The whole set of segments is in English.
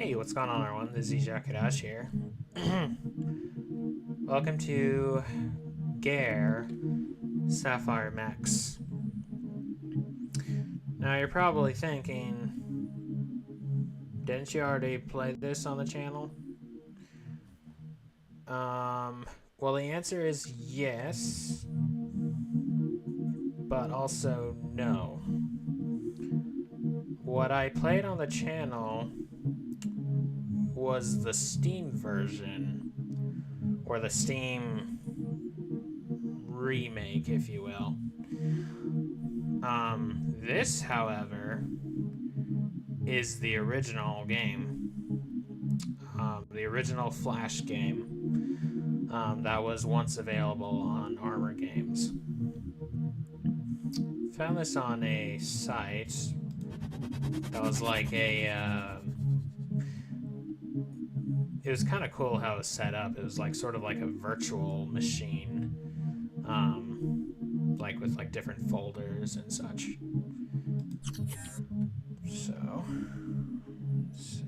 Hey, what's going on, everyone? This is Yakadash here. Welcome to Gare, Sapphire Mechs. Now, you're probably thinking, didn't you already play this on the channel? Well, the answer is yes, but also no. What I played on the channel was the Steam version, or the Steam remake, if you will. This, however, is the original game, the original Flash game that was once available on Armor Games. Found this on a site that was like a it was kind of cool how it was set up. It was like sort of like a virtual machine, like with like different folders and such. So, let's see.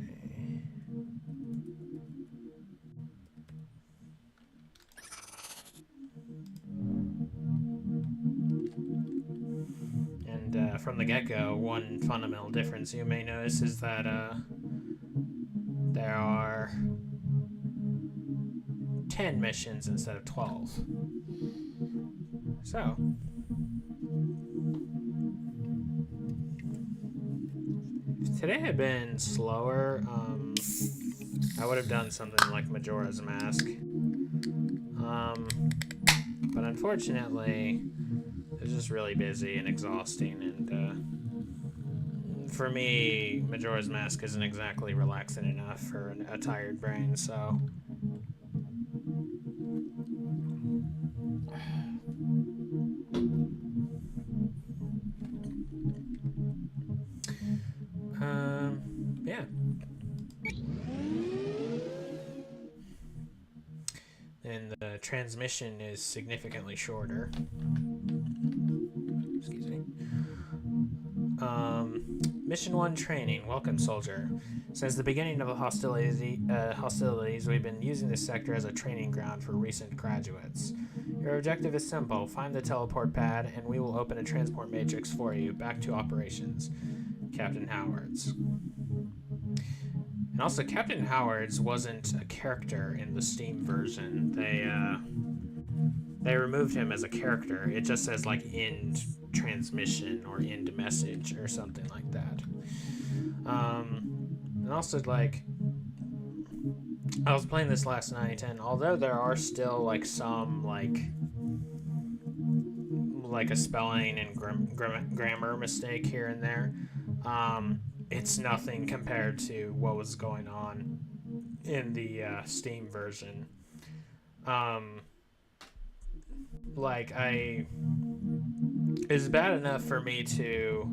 And from the get-go, one fundamental difference you may notice is that there are 10 missions instead of 12. So, if today had been slower, I would have done something like Majora's Mask. But unfortunately, it was just really busy and exhausting, and for me, Majora's Mask isn't exactly relaxing enough for a tired brain, so... yeah. And the transmission is significantly shorter. Excuse me. Mission 1 training. Welcome, soldier. Since the beginning of the hostilities, we've been using this sector as a training ground for recent graduates. Your objective is simple. Find the teleport pad, and we will open a transport matrix for you. Back to operations. Captain Howards. And also, Captain Howards wasn't a character in the Steam version. They removed him as a character. It just says, like, end transmission or end message or something like that. And also, like, I was playing this last night, and although there are still, like, some, like a spelling and grammar mistake here and there, it's nothing compared to what was going on in the Steam version. It's bad enough for me to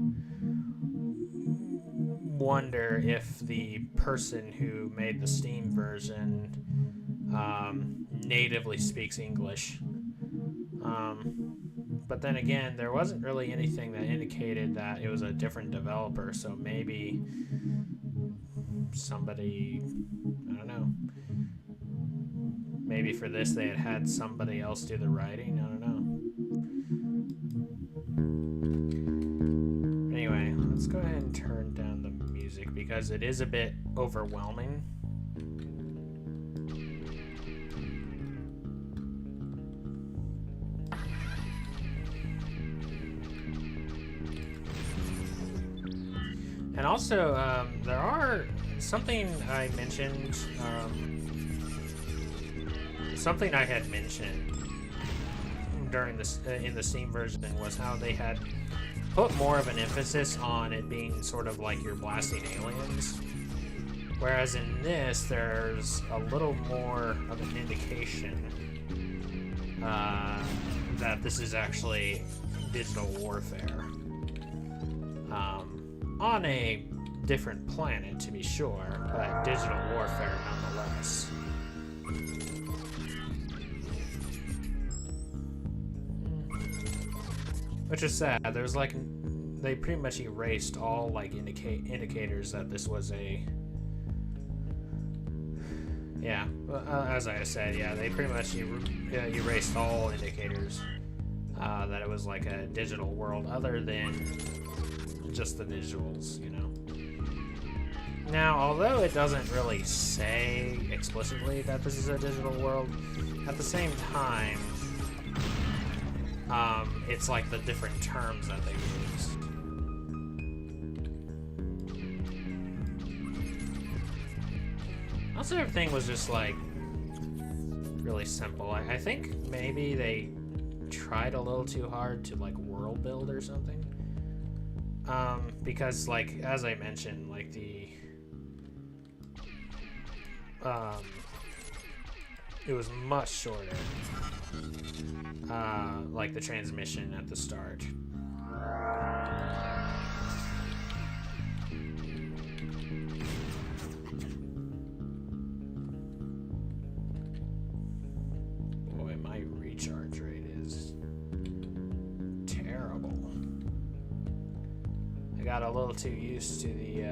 wonder if the person who made the Steam version natively speaks English. But then again, there wasn't really anything that indicated that it was a different developer, so maybe somebody, I don't know, maybe for this they had somebody else do the writing, I don't know. Anyway, let's go ahead and turn down the music because it is a bit overwhelming. And also, there are something I mentioned, something I had mentioned during this in the Steam version was how they had put more of an emphasis on it being sort of like you're blasting aliens, whereas in this there's a little more of an indication that this is actually digital warfare. On a different planet, to be sure, but digital warfare nonetheless. Which is sad. There's like, they pretty much erased all like indicators that this was a Yeah, well, as I said, yeah, they pretty much erased all indicators that it was like a digital world other than just the visuals, you know. Now, although it doesn't really say explicitly that this is a digital world, at the same time, it's like the different terms that they use. Also, everything was just like really simple. I think maybe they tried a little too hard to like world build or something. Because like as I mentioned, like it was much shorter. Like the transmission at the start. Boy, my recharge rate is terrible. I got a little too used to the,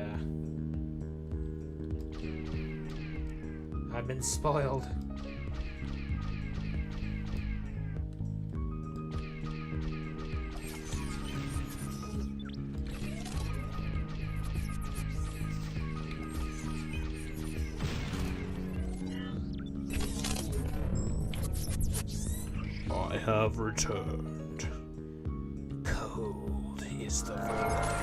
I've been spoiled. I have returned. Cold is the void.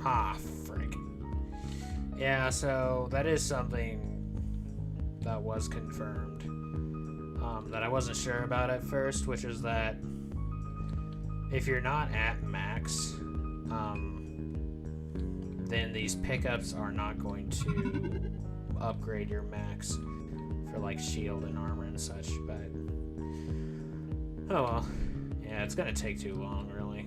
Ah, frick. Yeah, so that is something that was confirmed. That I wasn't sure about at first, which is that if you're not at max, then these pickups are not going to upgrade your max for like shield and armor and such, but oh well. Yeah, it's gonna take too long, really.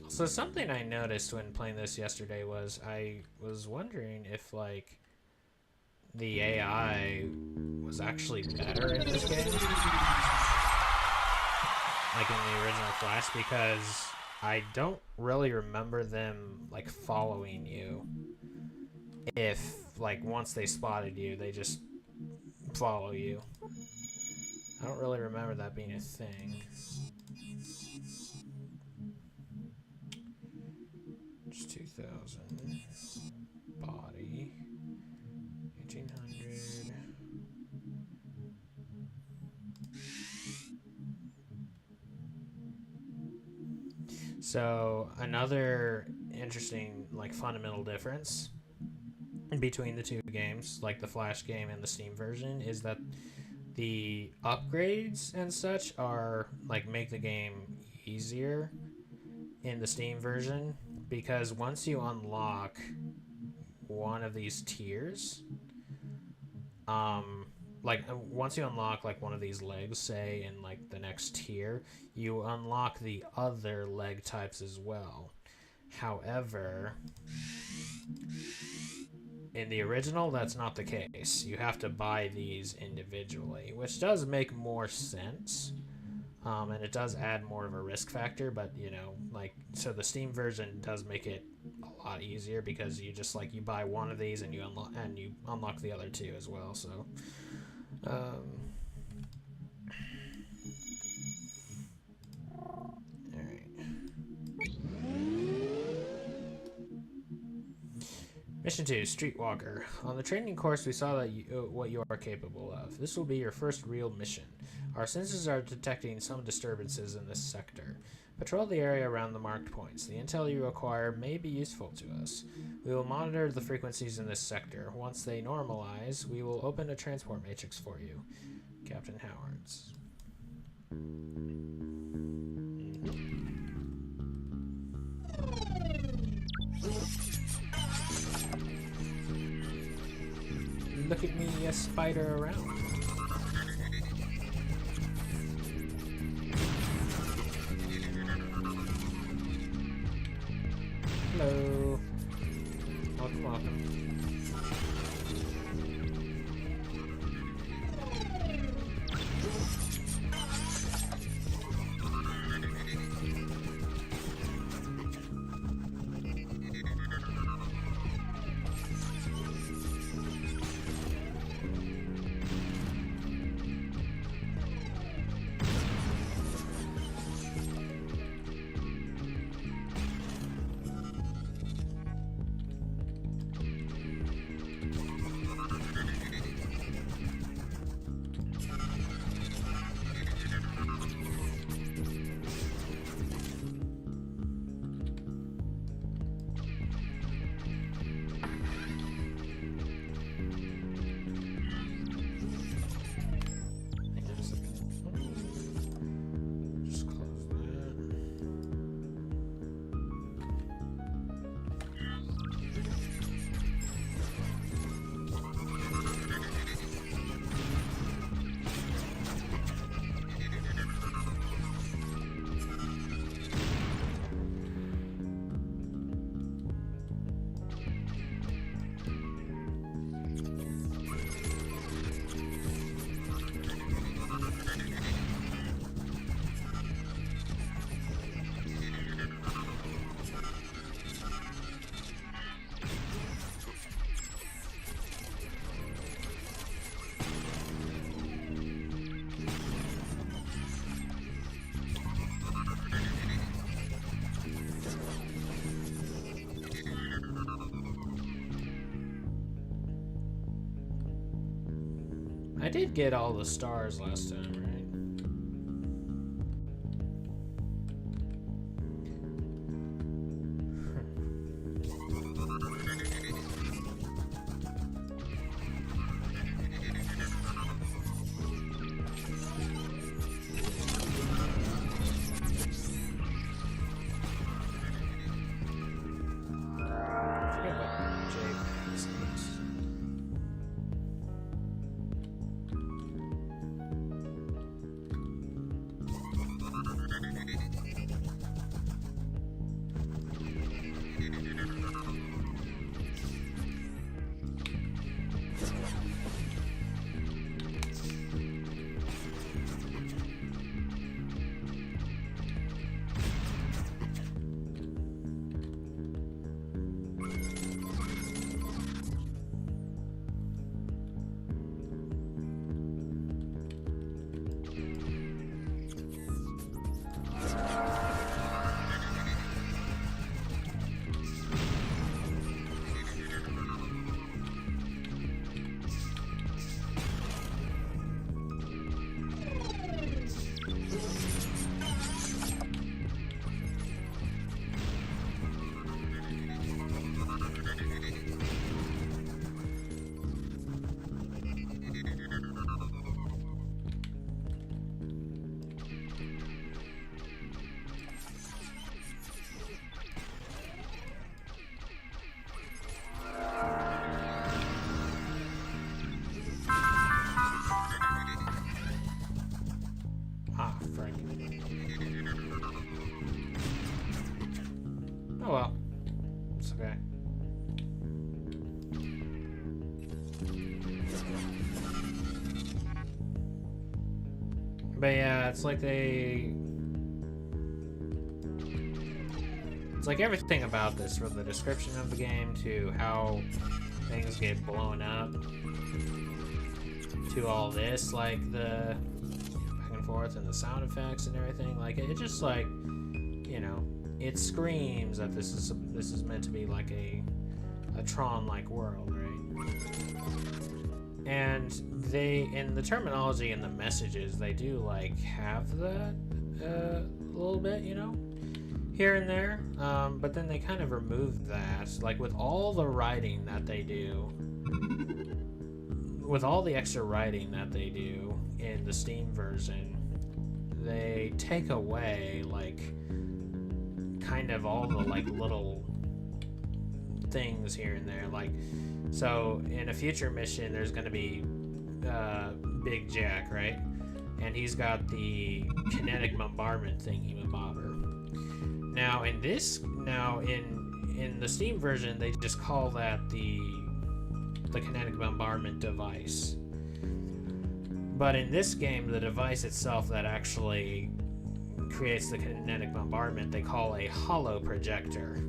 So something I noticed when playing this yesterday was I was wondering if like the AI was actually better in this game, like in the original Flash, because I don't really remember them like following you. If like once they spotted you, they just follow you. I don't really remember that being a thing. It's 2000. Body. 1800. So another interesting like fundamental difference between the two games, like the Flash game and the Steam version, is that the upgrades and such are like make the game easier in the Steam version, because once you unlock one of these tiers, like once you unlock like one of these legs, say in like the next tier, you unlock the other leg types as well. However, in the original, that's not the case. You have to buy these individually, which does make more sense. And it does add more of a risk factor, but you know, like, so the Steam version does make it a lot easier because you just like you buy one of these and you unlock the other two as well. So, all right. Mission 2, Streetwalker. On the training course, we saw that what you are capable of. This will be your first real mission. Our sensors are detecting some disturbances in this sector. Patrol the area around the marked points. The intel you acquire may be useful to us. We will monitor the frequencies in this sector. Once they normalize, we will open a transport matrix for you. Captain Howards. Look at me, a spider around. Hello. Welcome, welcome. I did get all the stars last time, right? Oh well, it's okay. But yeah, it's like it's like everything about this, from the description of the game to how things get blown up to all this, like the back and forth and the sound effects and everything. Like it just like, you know, it screams that this is meant to be like a Tron-like world, right? And they, in the terminology and the messages, they do like have that a little bit, you know, here and there. But then they kind of remove that, like with all the writing that they do, with all the extra writing that they do in the Steam version, they take away like kind of all the like little things here and there. Like, so in a future mission, there's going to be Big Jack, right? And he's got the kinetic bombardment thingy bobber. Now in the Steam version, they just call that the kinetic bombardment device. But in this game, the device itself that actually creates the kinetic bombardment, they call a holo projector.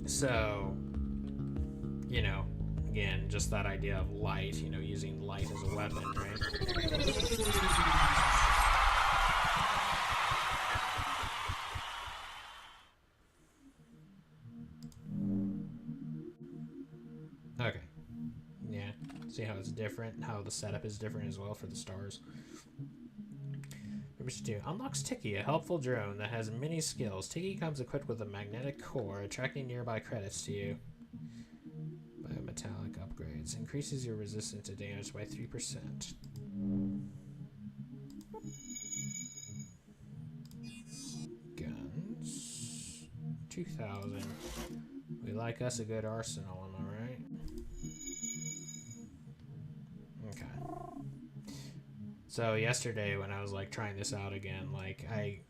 So, you know, again, just that idea of light, you know, using light as a weapon, right? Okay. Yeah. See how it's different? How the setup is different as well for the stars. Number 2. Unlocks Tiki, a helpful drone that has many skills. Tiki comes equipped with a magnetic core, attracting nearby credits to you. Biometallic upgrades. Increases your resistance to damage by 3%. Guns. 2,000. We like us a good arsenal, am I right? Okay. So yesterday when I was like trying this out again, like I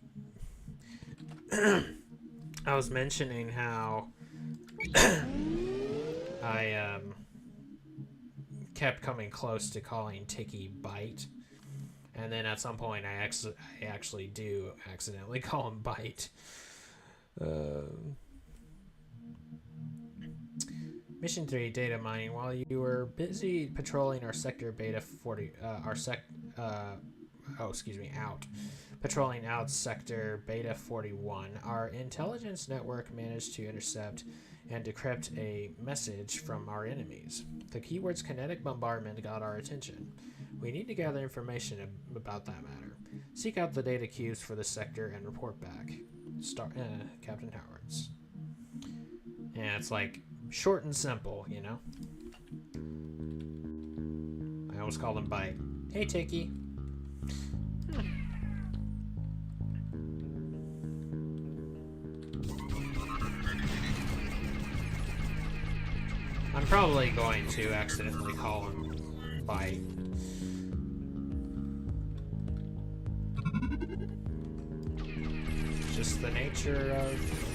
was mentioning how I kept coming close to calling Tiki Bite, and then at some point I actually do accidentally call him Bite. Mission 3, data mining. While you were busy patrolling our sector beta 40, patrolling out sector beta 41, our intelligence network managed to intercept and decrypt a message from our enemies. The keywords kinetic bombardment got our attention. We need to gather information about that matter. Seek out the data cubes for the sector and report back. Captain Howard's. Yeah, it's like short and simple, you know? I always call him Bite. Hey, Tiki. I'm probably going to accidentally call him Bite. Just the nature of...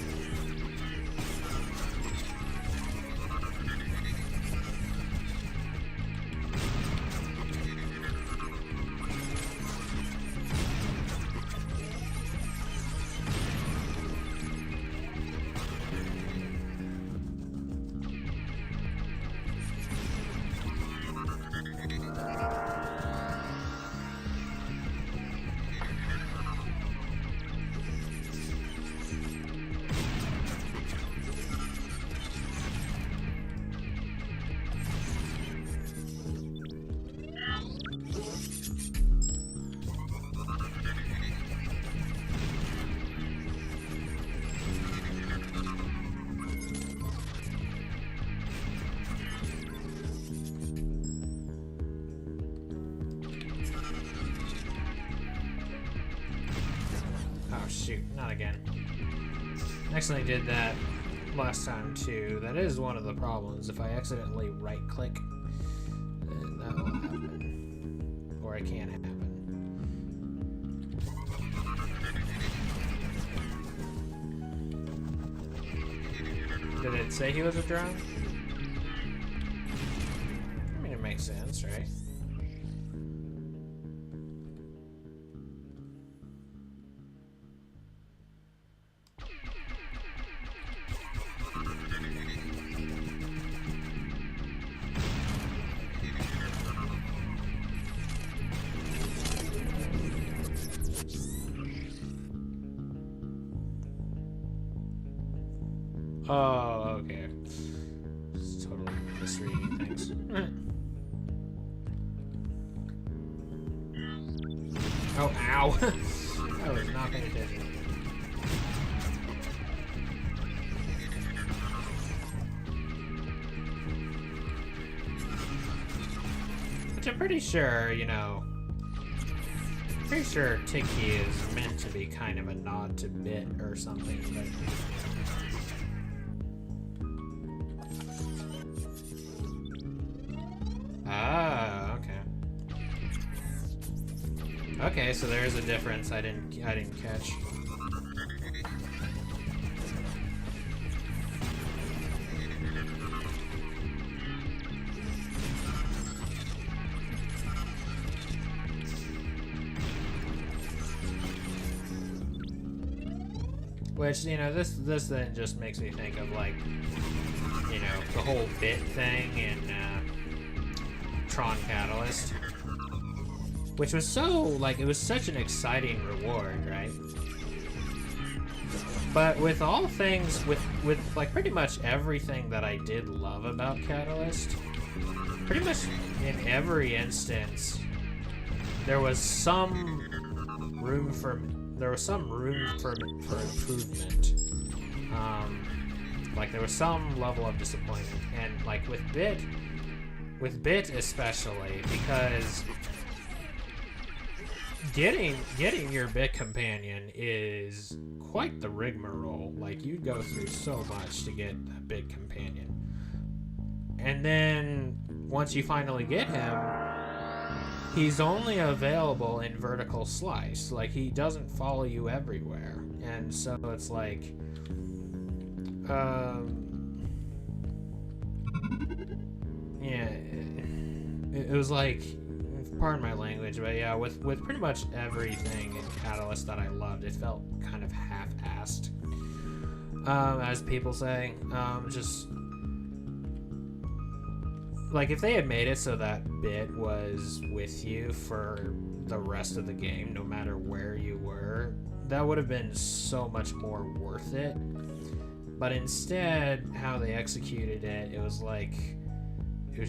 Shoot, not again. Accidentally did that last time too. That is one of the problems. If I accidentally right click, then that will happen. Or it can happen. Did it say he was a drone? I mean, it makes sense, right? Oh, okay. Just totally misreading things. Oh, ow! I was not paying attention. Which I'm pretty sure, you know... Pretty sure Tiki is meant to be kind of a nod to Bit or something, but... Okay, so there is a difference I didn't catch. Which, you know, this then just makes me think of, like, you know, the whole bit thing in Tron Catalyst. Which was so, like, it was such an exciting reward, right? But with all things, with like, pretty much everything that I did love about Catalyst, pretty much in every instance, there was some room for improvement. Like, there was some level of disappointment, and like with Bit especially, because getting your Bit companion is quite the rigmarole. Like, you go through so much to get a Bit companion, and then once you finally get him, he's only available in vertical slice. Like, he doesn't follow you everywhere. And so it's like, yeah, it was like, pardon my language, but yeah, with pretty much everything in Catalyst that I loved, it felt kind of half-assed, as people say. Just like, if they had made it so that Bit was with you for the rest of the game, no matter where you were, that would have been so much more worth it. But instead, how they executed it, it was like, it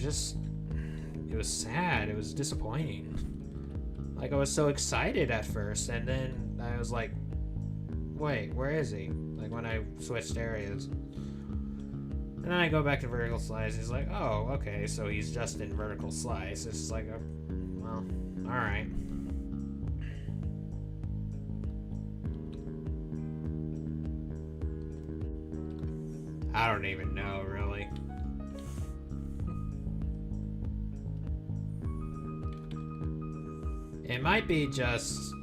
was sad, it was disappointing. Like, I was so excited at first, and then I was like, wait, where is he? Like, when I switched areas. And then I go back to vertical slice, he's like, oh, okay, so he's just in vertical slice. It's just like, well, alright. I don't even know, really. It might be just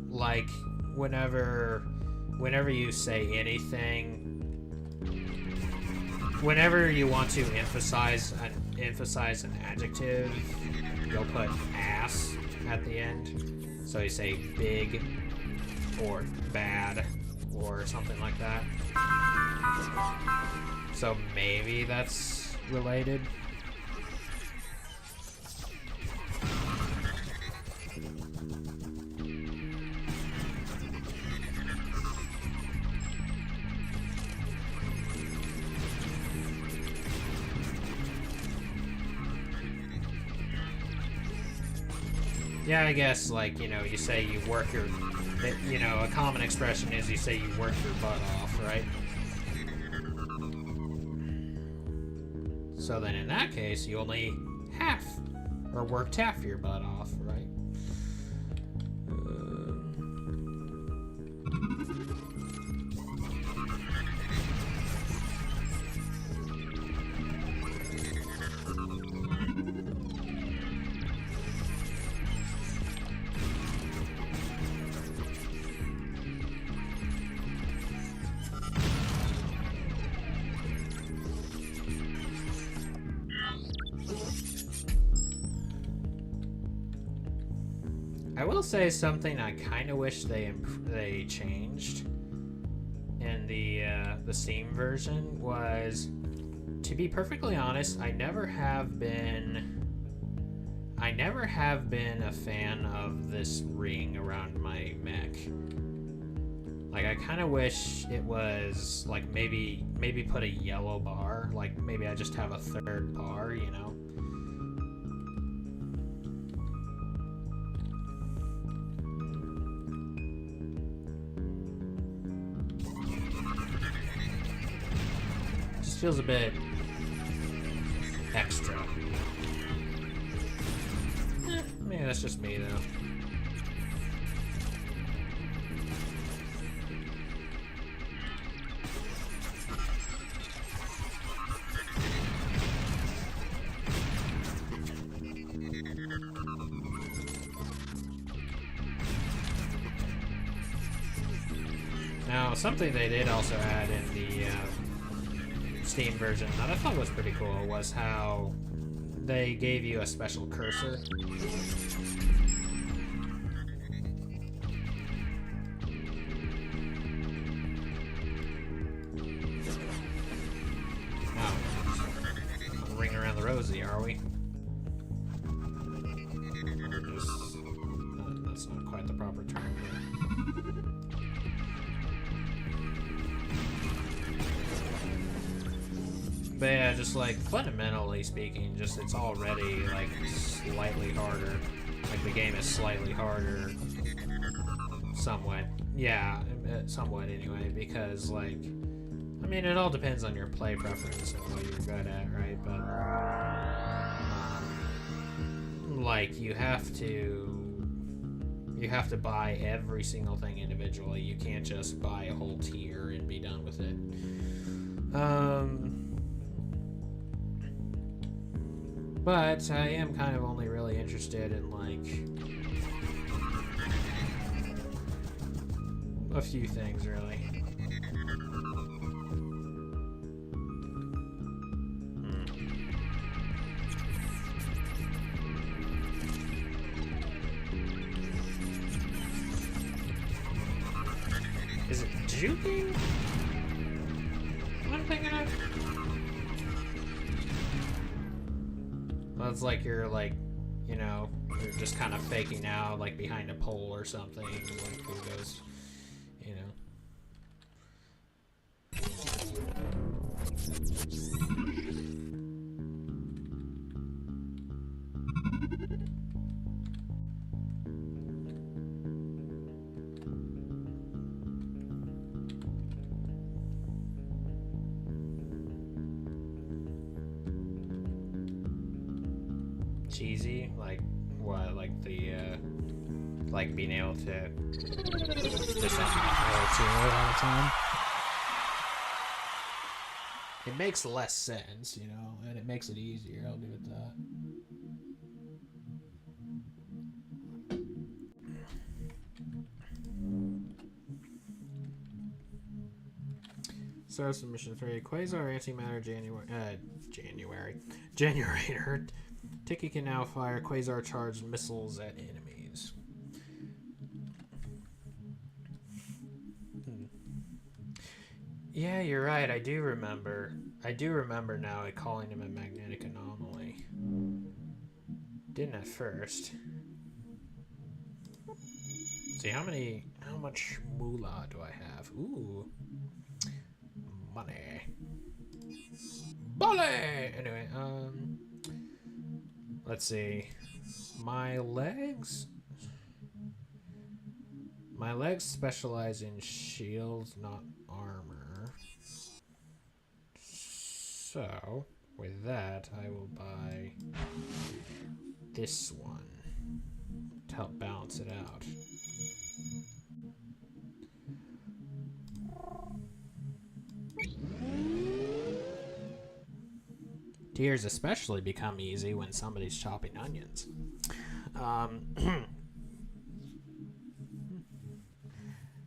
like whenever you say anything, whenever you want to emphasize an adjective, you'll put ass at the end. So you say big or bad or something like that. So maybe that's related. Yeah, I guess, like, you know, you say you work your, you know, a common expression is you say you work your butt off, right? So then in that case, you only worked half your butt off, right? I will say something I kind of wish they changed in the Steam version was, to be perfectly honest, I never have been a fan of this ring around my mech. Like, I kind of wish it was like maybe put a yellow bar, like maybe I just have a third bar, you know. Feels a bit extra. Maybe that's just me, though. Now, something they did also add in the Steam version that I thought was pretty cool was how they gave you a special cursor. Oh, ring around the rosy, are we? That's not quite the proper term here. But yeah, just like fundamentally speaking, just it's already like slightly harder. Like the game is slightly harder, somewhat. Yeah, somewhat anyway, because like, I mean, it all depends on your play preference and what you're good at, right? But like you have to buy every single thing individually. You can't just buy a whole tier and be done with it. But I am kind of only really interested in like a few things, really. Is it juking? What am I thinking of? Well, it's like you're like, you know, you're just kind of faking out like behind a pole or something. Like who goes, you know. Cheesy, like what? Like the like being able to just all the time. It makes less sense, you know, and it makes it easier. I'll give it that. Start submission 3. Quasar antimatter generator. Tiki can now fire quasar charged missiles at enemies. Yeah, you're right. I do remember now calling him a magnetic anomaly. Didn't at first. See how much moolah do I have? Ooh. Money. Bully! Anyway, let's see. My legs specialize in shields, not armor. So, with that, I will buy this one to help balance it out. Tears especially become easy when somebody's chopping onions.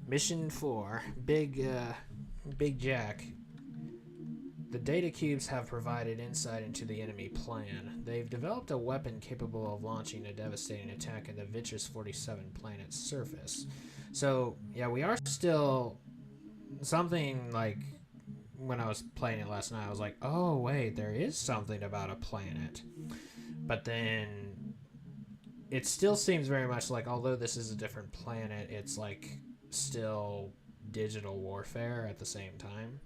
Mission 4, Big Jack. The data cubes have provided insight into the enemy plan. They've developed a weapon capable of launching a devastating attack at the Vitris 47 planet's surface. So, yeah, we are still something like when I was playing it last night, I was like, oh, wait, there is something about a planet. But then it still seems very much like, although this is a different planet, it's like still digital warfare at the same time.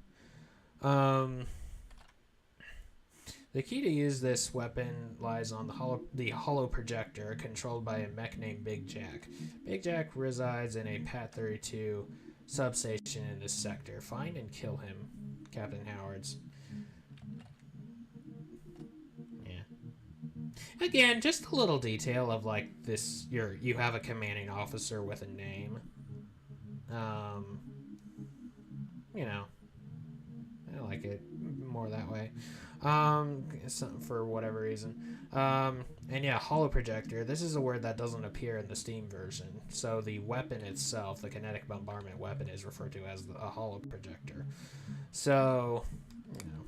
The key to use this weapon lies on the hollow projector controlled by a mech named Big Jack. Big Jack resides in a Pat 32 substation in this sector. Find and kill him, Captain Howard's. Yeah. Again, just a little detail of like this. You have a commanding officer with a name. You know, I like it more that way. For whatever reason. And yeah, holo projector. This is a word that doesn't appear in the Steam version. So the weapon itself, the kinetic bombardment weapon, is referred to as a holo projector. So, you know.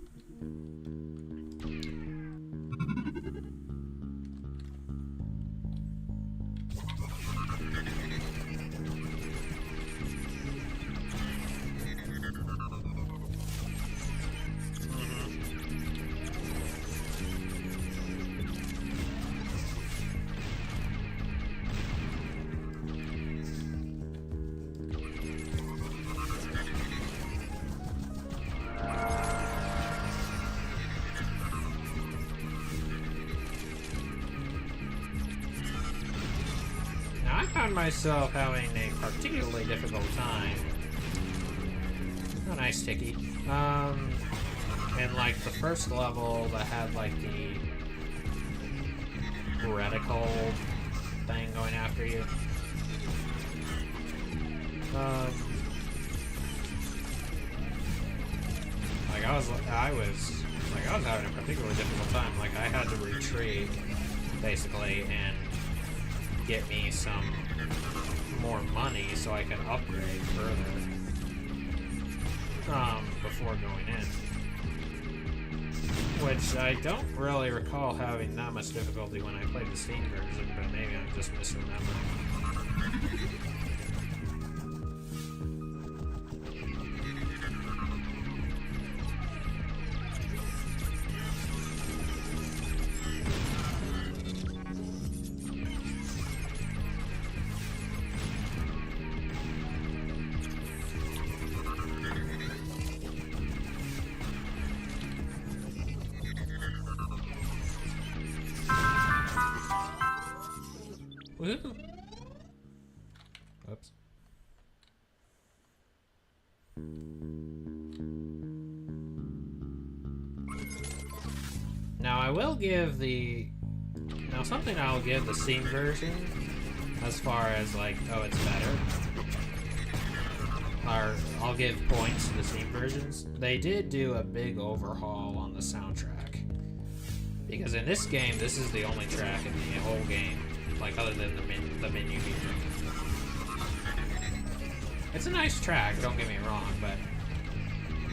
I found myself having a particularly difficult time. Oh, nice, Tiki. And like the first level that had like the reticle thing going after you. Like I was having a particularly difficult time. Like I had to retreat basically and get me some more money so I can upgrade further before going in. Which I don't really recall having that much difficulty when I played the Steam version, but maybe I'm just misremembering. Woohoo! Whoops. Now I will give something I'll give the Steam version as far as like, oh, it's better. Or I'll give points to the Steam versions. They did do a big overhaul on the soundtrack. Because in this game, this is the only track in the whole game. Like, other than the menu here. It's a nice track, don't get me wrong, but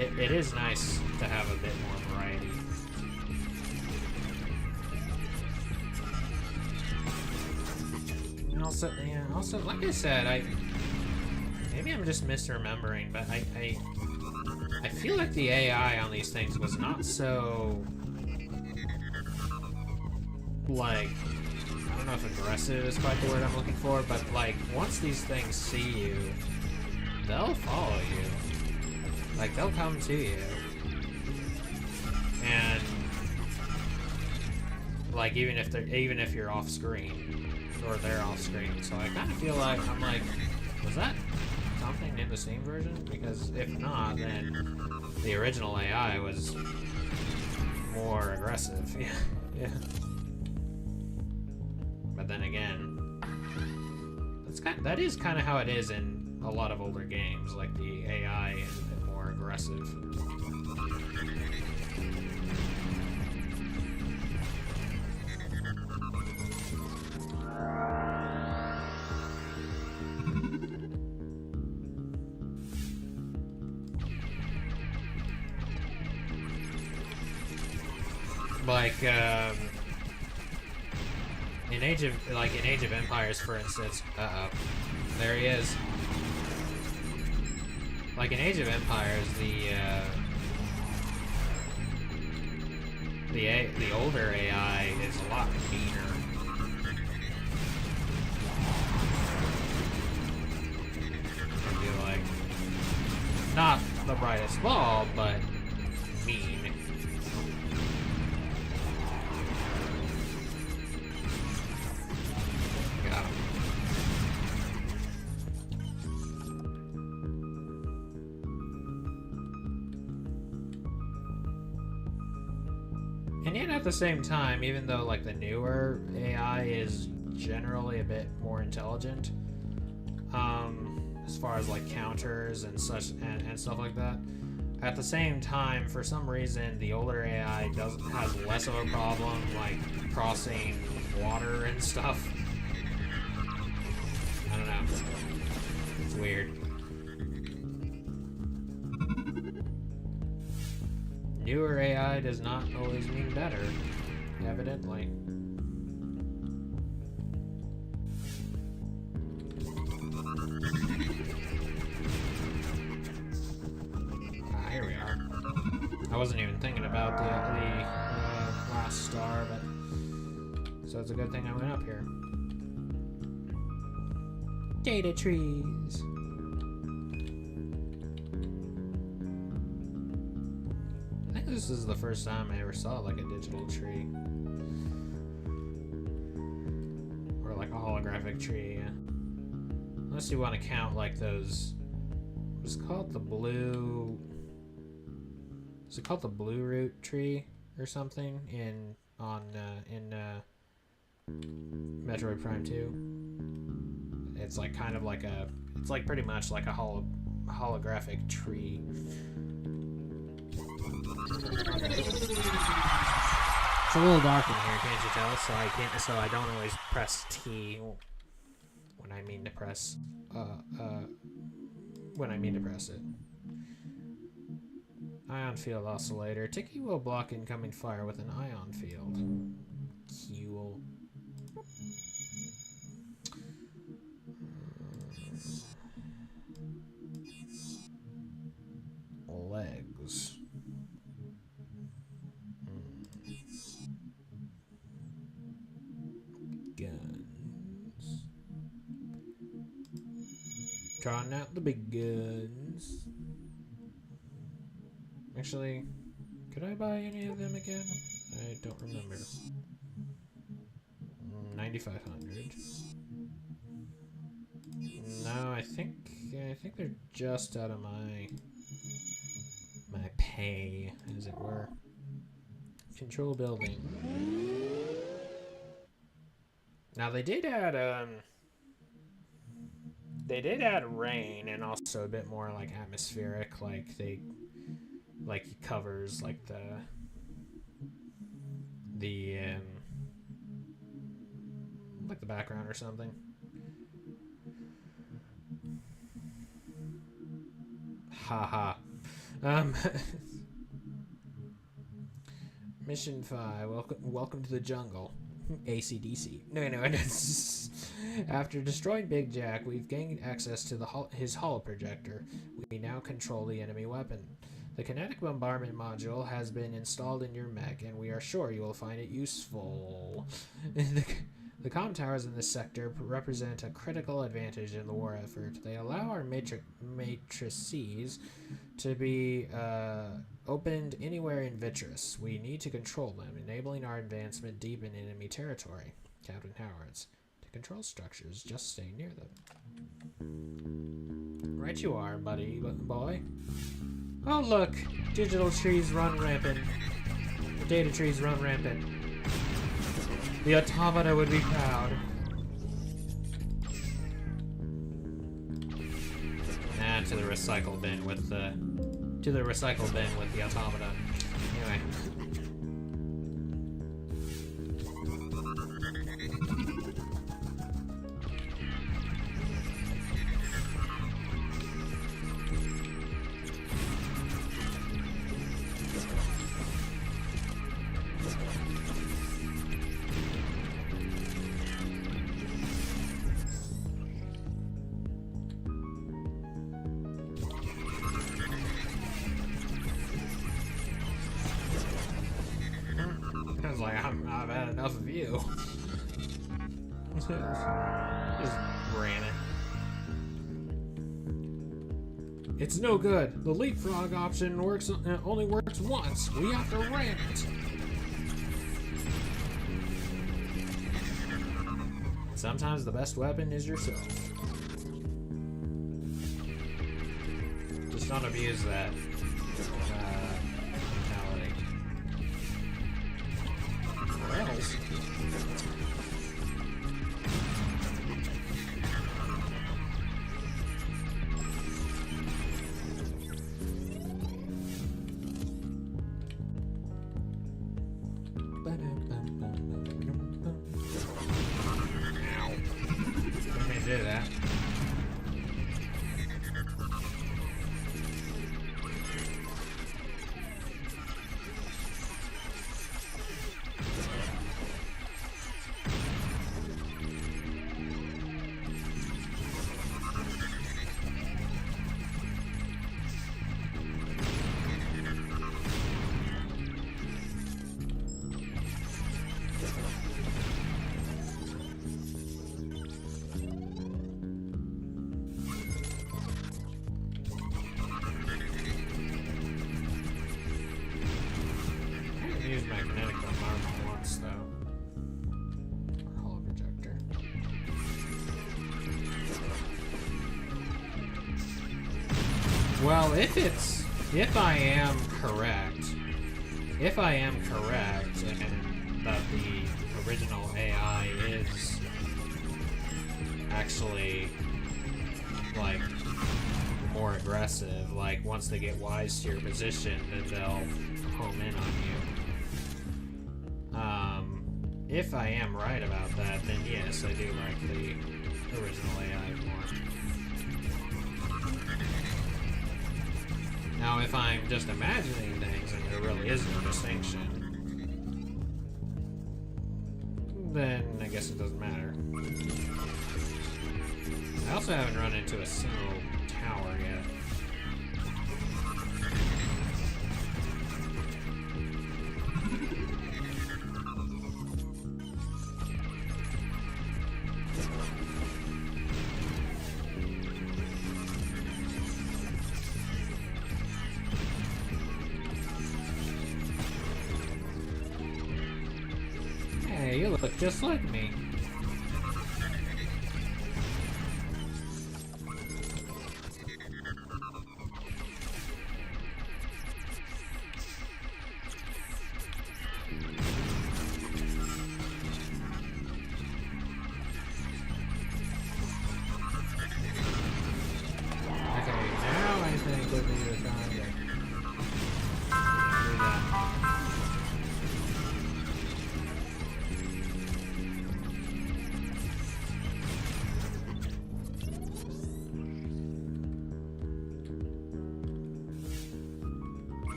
it is nice to have a bit more variety. And also, like I said, maybe I'm just misremembering, but I feel like the AI on these things was not so, like, I don't know if aggressive is quite the word I'm looking for, but like once these things see you, they'll follow you. Like they'll come to you. And like even if you're off screen or they're off screen. So I kind of feel like I'm like, was that something in the Steam version? Because if not, then the original AI was more aggressive. Yeah. But then again, that is kind of how it is in a lot of older games. Like the AI is a bit more aggressive. Like in Age of Empires, for instance. There he is. Like in Age of Empires, the older AI is a lot meaner. I feel like not the brightest bulb, but mean. And yet at the same time, even though like the newer AI is generally a bit more intelligent, as far as like counters and such and stuff like that, At the same time, for some reason, the older AI has less of a problem, like, crossing water and stuff. I don't know. It's weird. Newer AI does not always mean better, evidently. Here we are. I wasn't even thinking about the last star, but so it's a good thing I went up here. Data trees. I think this is the first time I ever saw like a digital tree, or like a holographic tree. Yeah. Unless you want to count like those. It's called the blue. Is it called the blue root tree or something in Metroid Prime 2? It's like kind of like a, it's like pretty much like a holographic tree. It's a little dark in here, can't you tell? So I don't always press T when I mean to press it. Ion field oscillator. Tiki will block incoming fire with an ion field. Cool. Legs. Guns. Drawing out the big guns. Actually, could I buy any of them again? I don't remember. 9,500. No, I think they're just out of my pay, as it were. Control building. Now they did add rain and also a bit more like atmospheric, like it covers like the like the background or something. Haha. Mission 5. Welcome to the jungle. AC/DC. No. After destroying Big Jack, we've gained access to his holo projector. We now control the enemy weapon. The kinetic bombardment module has been installed in your mech, and we are sure you will find it useful. The comm towers in this sector represent a critical advantage in the war effort. They allow our matrices to be opened anywhere in Vitris. We need to control them, enabling our advancement deep in enemy territory. Captain Howards. To control structures, just stay near them. Right you are, buddy boy. Oh look! Digital trees run rampant. The data trees run rampant. The automata would be proud. To the recycle bin with the automata. Anyway. I've had enough of you. Just ran it. It's no good. The leapfrog option only works once. We have to ram it. Sometimes the best weapon is yourself. Just don't abuse that mentality. Or else. Let me do that. Use my kinetic armor once though. Holo projector. Well, if I am correct, and that the original AI is actually like more aggressive, like once they get wise to your position, then they'll home in on you. If I am right about that, then yes, I do like the original AI more. Now, if I'm just imagining things and there really is no distinction, then I guess it doesn't matter. I also haven't run into a single tower yet. Hey, you look just like me.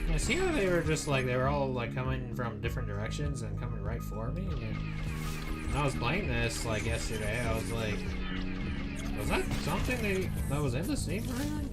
Yeah, see how they were just like, they were all like coming from different directions and coming right for me? And then when I was playing this like yesterday, I was like, was that something that was in the scene or anything?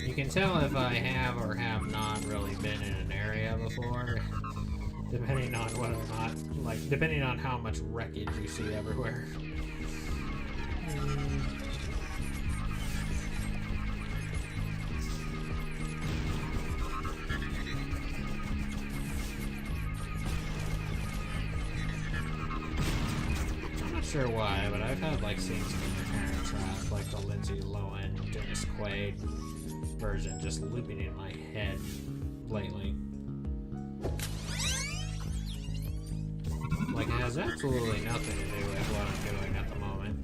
You can tell if I have or have not really been in an area before, depending on whether or not, like, depending on how much wreckage you see everywhere. I'm not sure why, but I've had, like, scenes in the Parent Trap, like the Lindsay Lohan, Dennis Quaid version just looping in my head lately. Like, it has absolutely nothing to do with what I'm doing at the moment.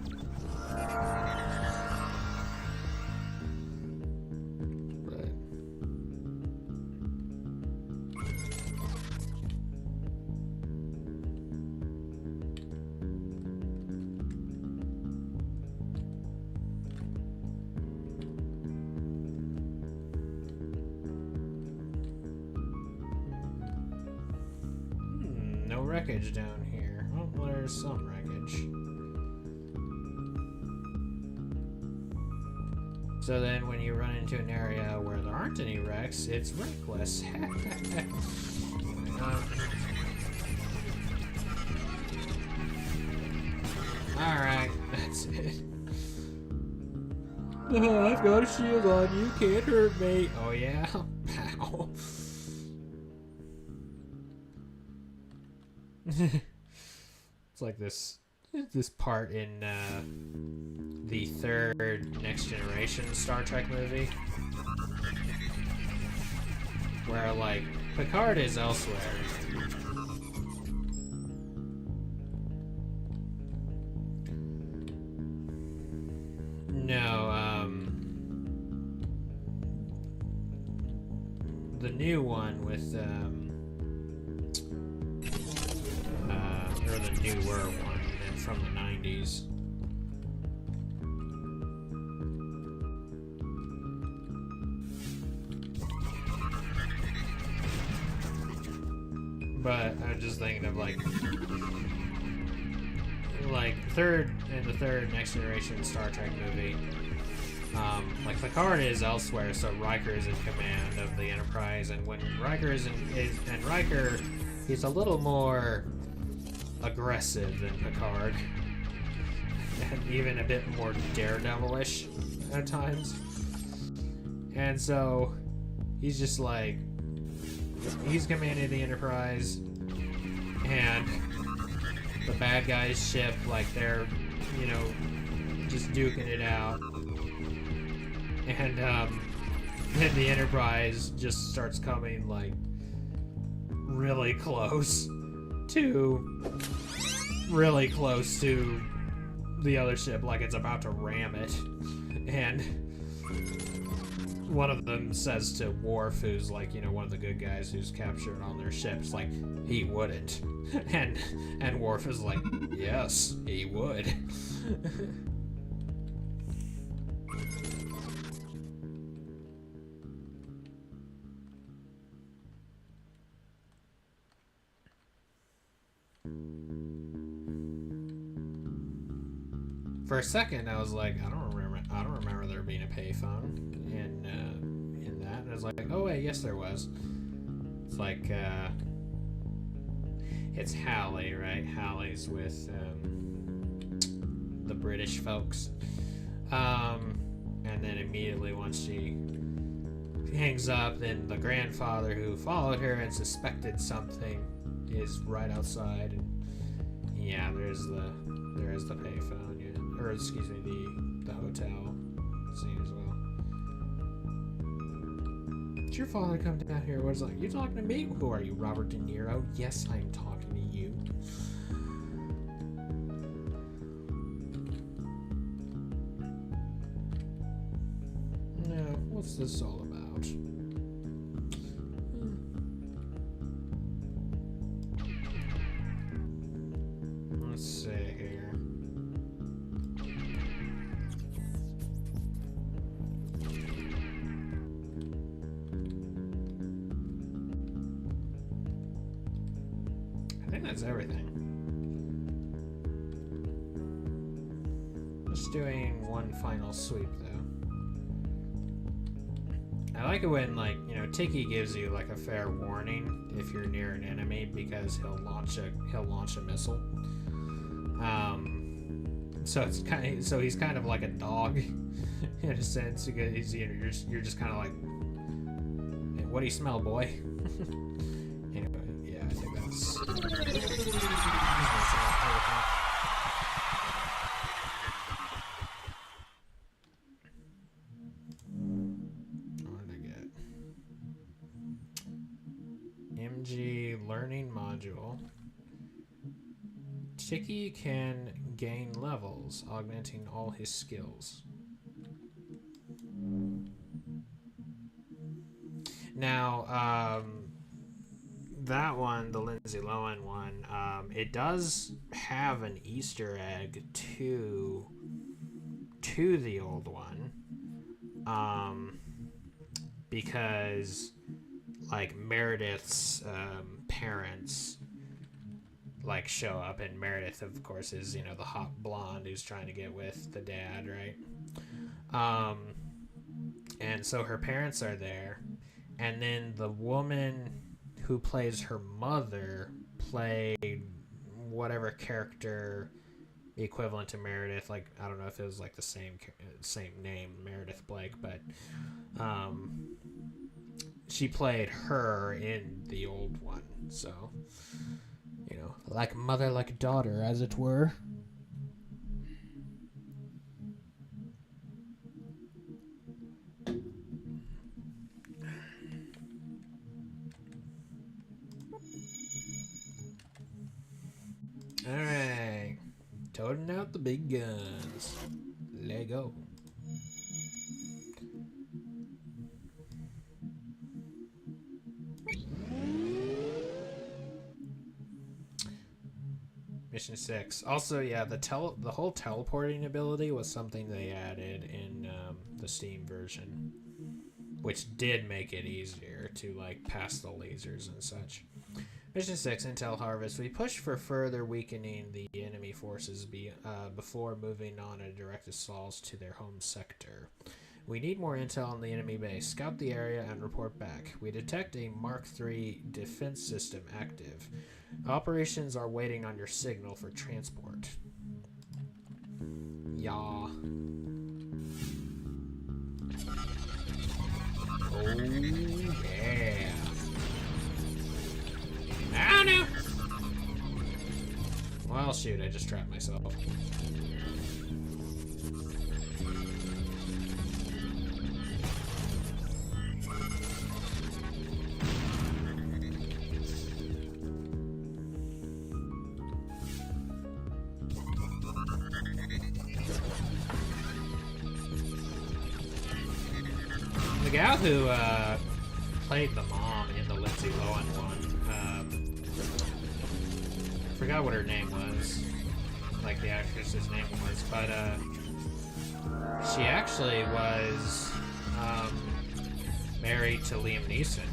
No wreckage down here. Oh, well, there's some wreckage. So then when you run into an area where there aren't any wrecks, it's wreckless. Alright, that's it. I've got a shield on, you can't hurt me. Oh yeah? Pow. It's like this part in the third Next Generation Star Trek movie, where like Picard is elsewhere. No, the new one with or the newer one from the 90s. But I was just thinking of like the third Next Generation Star Trek movie. Like Picard is elsewhere, so Riker is in command of the Enterprise, and when Riker and Riker, he's a little more aggressive than Picard, and even a bit more daredevilish at times. And so he's just like, he's commanding the Enterprise, and the bad guys' ship, like they're, you know, just duking it out. And then the Enterprise just starts coming like really close to the other ship, like it's about to ram it. And one of them says to Worf, who's like, you know, one of the good guys who's captured on their ships, like, he wouldn't. And Worf is like, yes, he would. For a second, I was like, I don't remember there being a payphone in that. And I was like, oh wait, yes there was. It's like, it's Hallie, right? Hallie's with the British folks. And then immediately once she hangs up, then the grandfather who followed her and suspected something is right outside. And yeah, there is the payphone, yeah. Or excuse me, the hotel scene as well. Did your father come down here? What is it like? You talking to me? Who are you, Robert De Niro? Yes, I'm talking to you. Now, what's this all about? Let's see here. I think that's everything. Just doing one final sweep though. I like it when, like, you know, Tiki gives you like a fair warning if you're near an enemy, because he'll launch a missile. So it's he's kind of like a dog in a sense, because you're just kind of like, hey, what do you smell, boy? Anyway, yeah, I think that's. What did I get? MG learning module. Shiki can gain levels, augmenting all his skills. Now, that one, the Lindsay Lohan one, it does have an Easter egg to the old one, because like Meredith's parents like show up, and Meredith, of course, is, you know, the hot blonde who's trying to get with the dad, right? And so her parents are there, and then the woman who plays her mother played whatever character equivalent to Meredith. Like, I don't know if it was like the same name, Meredith Blake, but she played her in the old one. So, you know, like mother, like daughter, as it were. Alright. Toting out the big guns. Let go. Mission 6. Also, yeah, the whole teleporting ability was something they added in the Steam version, which did make it easier to like pass the lasers and such. Mission 6, Intel Harvest. We push for further weakening the enemy forces before moving on a direct assault to their home sector. We need more intel on the enemy base. Scout the area and report back. We detect a Mark III defense system active. Operations are waiting on your signal for transport. Yeah. Oh, yeah. Oh, no! Well, shoot, I just trapped myself. The gal who played the mom in the Lindsay Lohan one, I forgot what her name was, like the actress's name was, but she actually was married to Liam Neeson,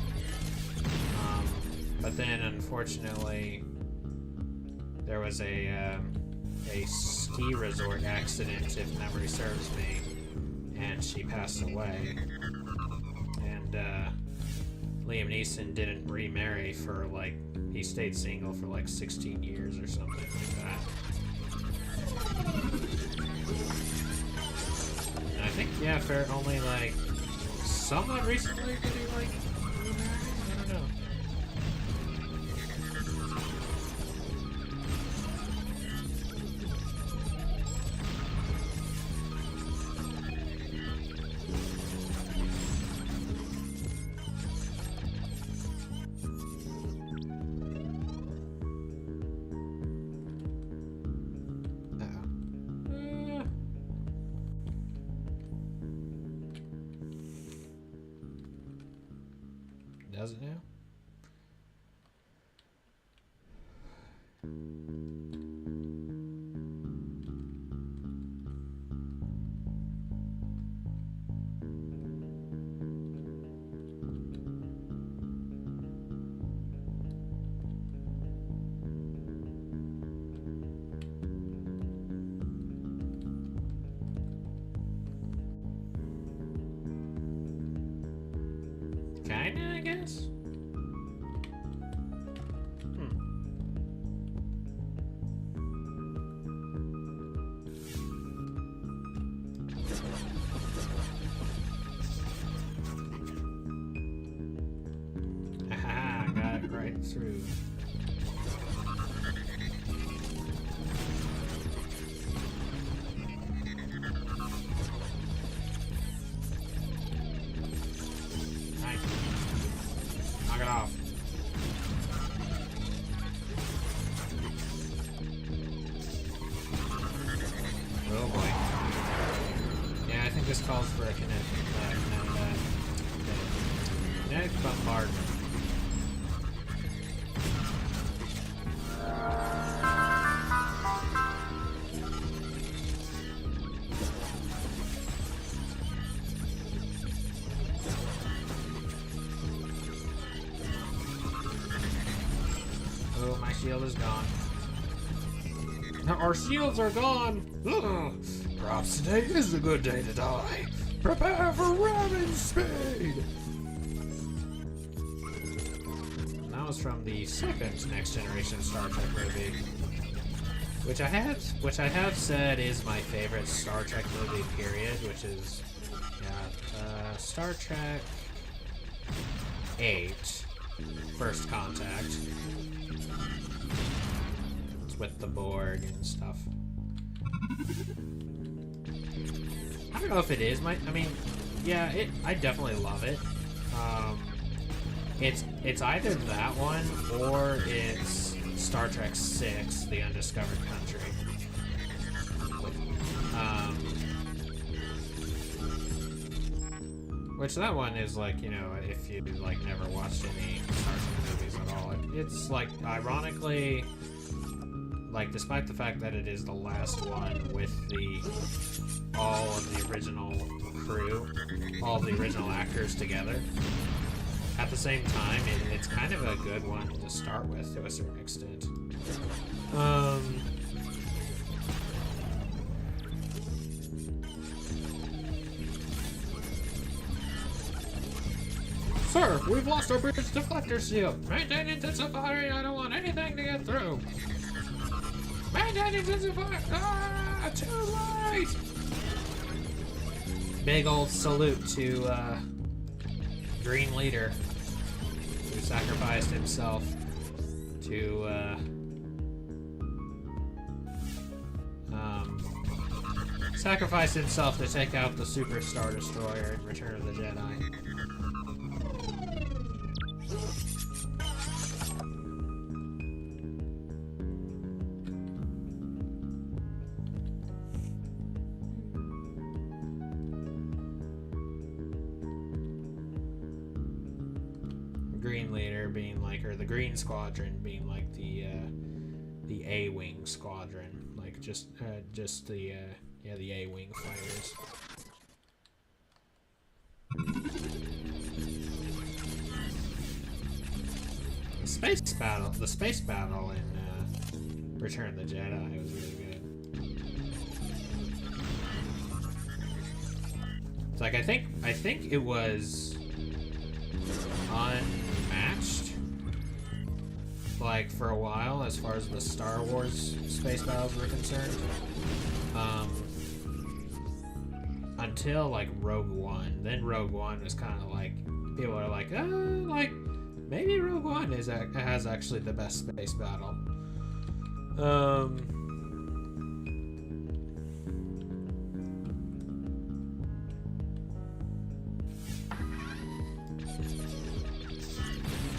but then unfortunately there was a ski resort accident, if memory serves me, and she passed away. And Liam Neeson didn't remarry for like, he stayed single for like 16 years or something like that. And I think, yeah, only like somewhat recently did he like remarry? I don't know. Does it now? Kinda, I guess. Haha, got it right through. Knock it off. this calls for a kinetic bombardment. Oh, my shield is gone. Our shields are gone! Ugh. Perhaps today is a good day to die. Prepare for ramming speed! And that was from the second Next Generation Star Trek movie, which I have said is my favorite Star Trek movie, period, which is Star Trek 8, First Contact. With the Borg and stuff. I don't know if it is I mean, yeah, I definitely love it. It's either that one or it's Star Trek 6, The Undiscovered Country. Which that one is like, you know, if you like never watched any Star Trek movies at all, it's like ironically, like, despite the fact that it is the last one with all of the original crew, all the original actors together, at the same time, it's kind of a good one to start with to a certain extent. Sir, we've lost our bridge deflector shield. Maintain intensifying. I don't want anything to get through. Maintain intensifying. Ah, too late. Big old salute to Green Leader, who sacrificed himself to take out the Super Star Destroyer in Return of the Jedi. Green Leader being like, or the Green Squadron being like the A-Wing Squadron, like just the A-Wing fighters. The space battle in Return of the Jedi was really good. It's like I think it was unmatched, like, for a while as far as the Star Wars space battles were concerned, until like Rogue One. Then Rogue One was kind of like, people are like, like maybe Rogue One has actually the best space battle.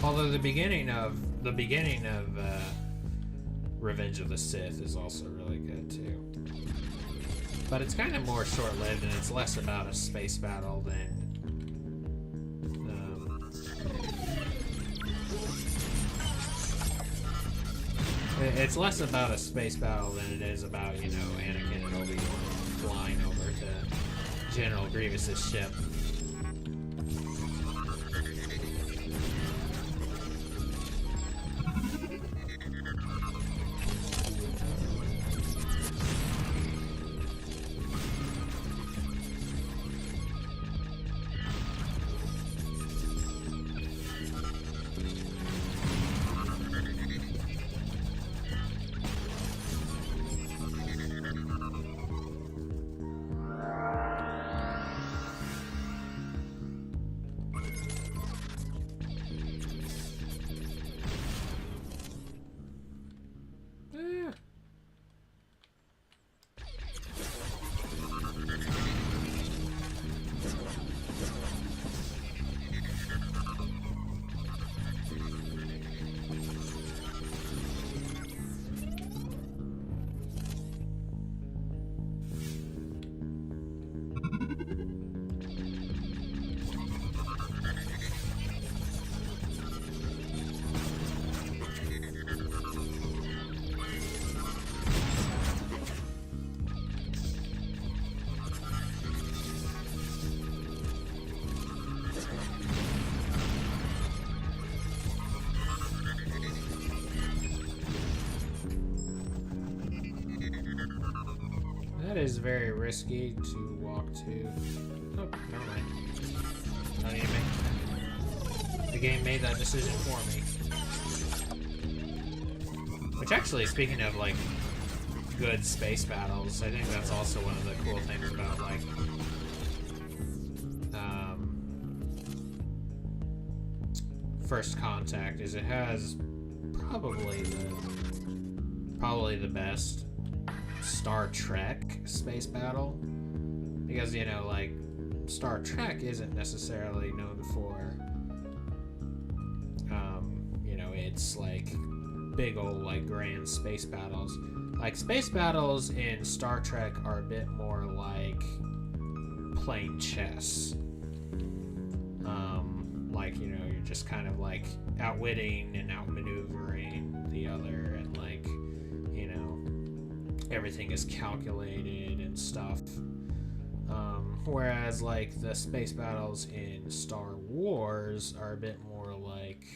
Although the beginning of Revenge of the Sith is also really good too, but it's kind of more short-lived and it's less about a space battle than it's less about a space battle than it is about, you know, Anakin and Obi-Wan flying over to General Grievous's ship. is very risky to walk to. Oh, never mind. I need to make... The game made that decision for me. Which actually, speaking of, like, good space battles, I think that's also one of the cool things about, like, First Contact, is it has probably the best Star Trek space battle. Because, you know, like, Star Trek isn't necessarily known for, you know, it's, like, big old, like, grand space battles. Like, space battles in Star Trek are a bit more like playing chess. Like, you know, you're just kind of, like, outwitting and outmaneuvering the other, and, like, you know, everything is calculated and stuff. Whereas, like, the space battles in Star Wars are a bit more like,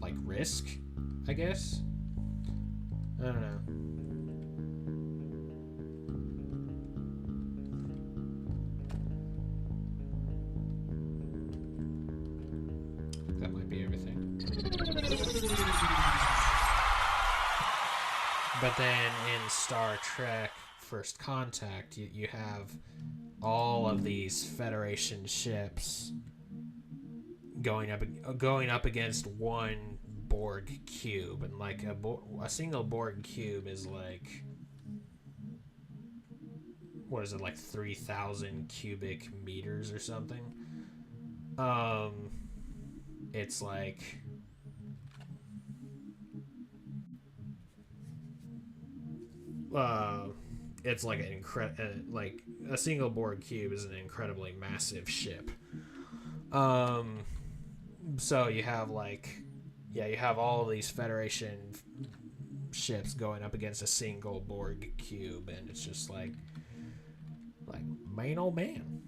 like Risk, I guess? I don't know. That might be everything. But then in Star Trek First Contact, you have all of these Federation ships going up against one Borg cube, and like a single Borg cube is like, what is it, like 3,000 cubic meters or something? It's like, it's like like a single Borg cube is an incredibly massive ship. So you have like, yeah, you have all these Federation ships going up against a single Borg cube, and it's just like man, oh man.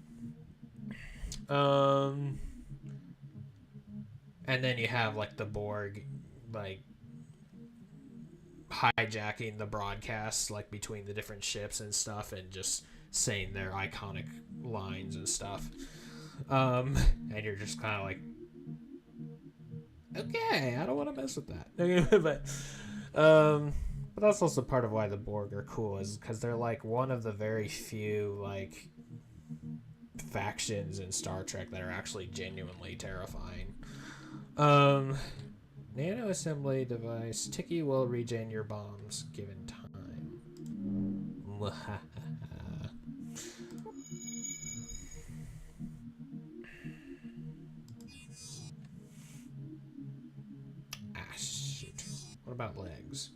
And then you have like the Borg, like, hijacking the broadcasts, like, between the different ships and stuff, and just saying their iconic lines and stuff. And you're just kind of like, okay, I don't want to mess with that. But that's also part of why the Borg are cool, is because they're like one of the very few like factions in Star Trek that are actually genuinely terrifying. Nano assembly device. Tiki will regen your bombs given time. Shoot. What about legs?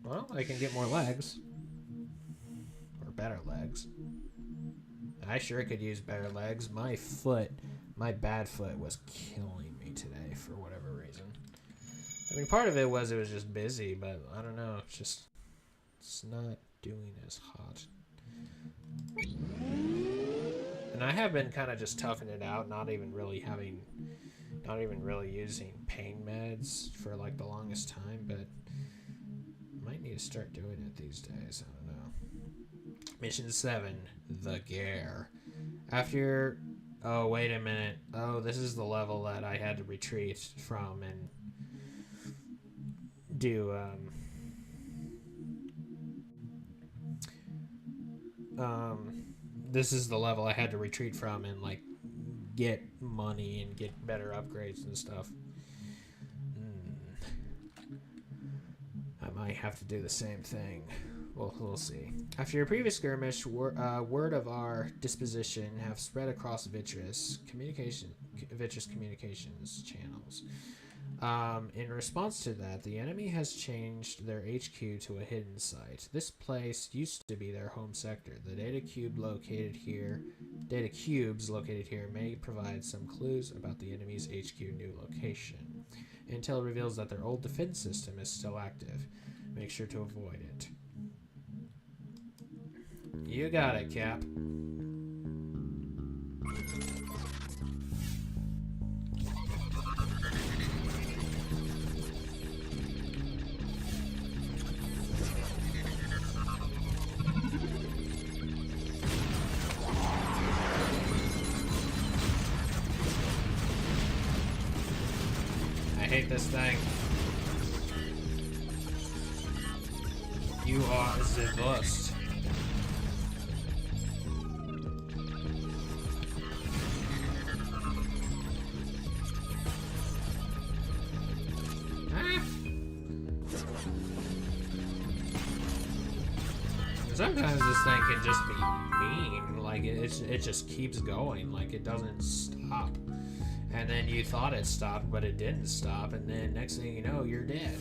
Well, I can get more legs. Or better legs. I sure could use better legs. My bad foot was killing me today for whatever reason. I mean, part of it was just busy, but I don't know. It's not doing as hot. And I have been kind of just toughing it out, not even really using pain meds for like the longest time, but I might need to start doing it these days. I don't know. Mission 7, the Gare. After... Oh, wait a minute. Oh, this is the level that I had to retreat from and do, this is the level I had to retreat from and, like, get money and get better upgrades and stuff. I might have to do the same thing. Well, we'll see. After your previous skirmish, word of our disposition have spread across Vitreous communications channels. In response to that, the enemy has changed their HQ to a hidden site. This place used to be their home sector. The data cubes located here may provide some clues about the enemy's HQ new location. Intel reveals that their old defense system is still active. Make sure to avoid it. You got it, Cap. hate this thing. You are the worst. Sometimes this thing can just be mean, like it just keeps going, like it doesn't stop. And then you thought it stopped, but it didn't stop, and then next thing you know, you're dead.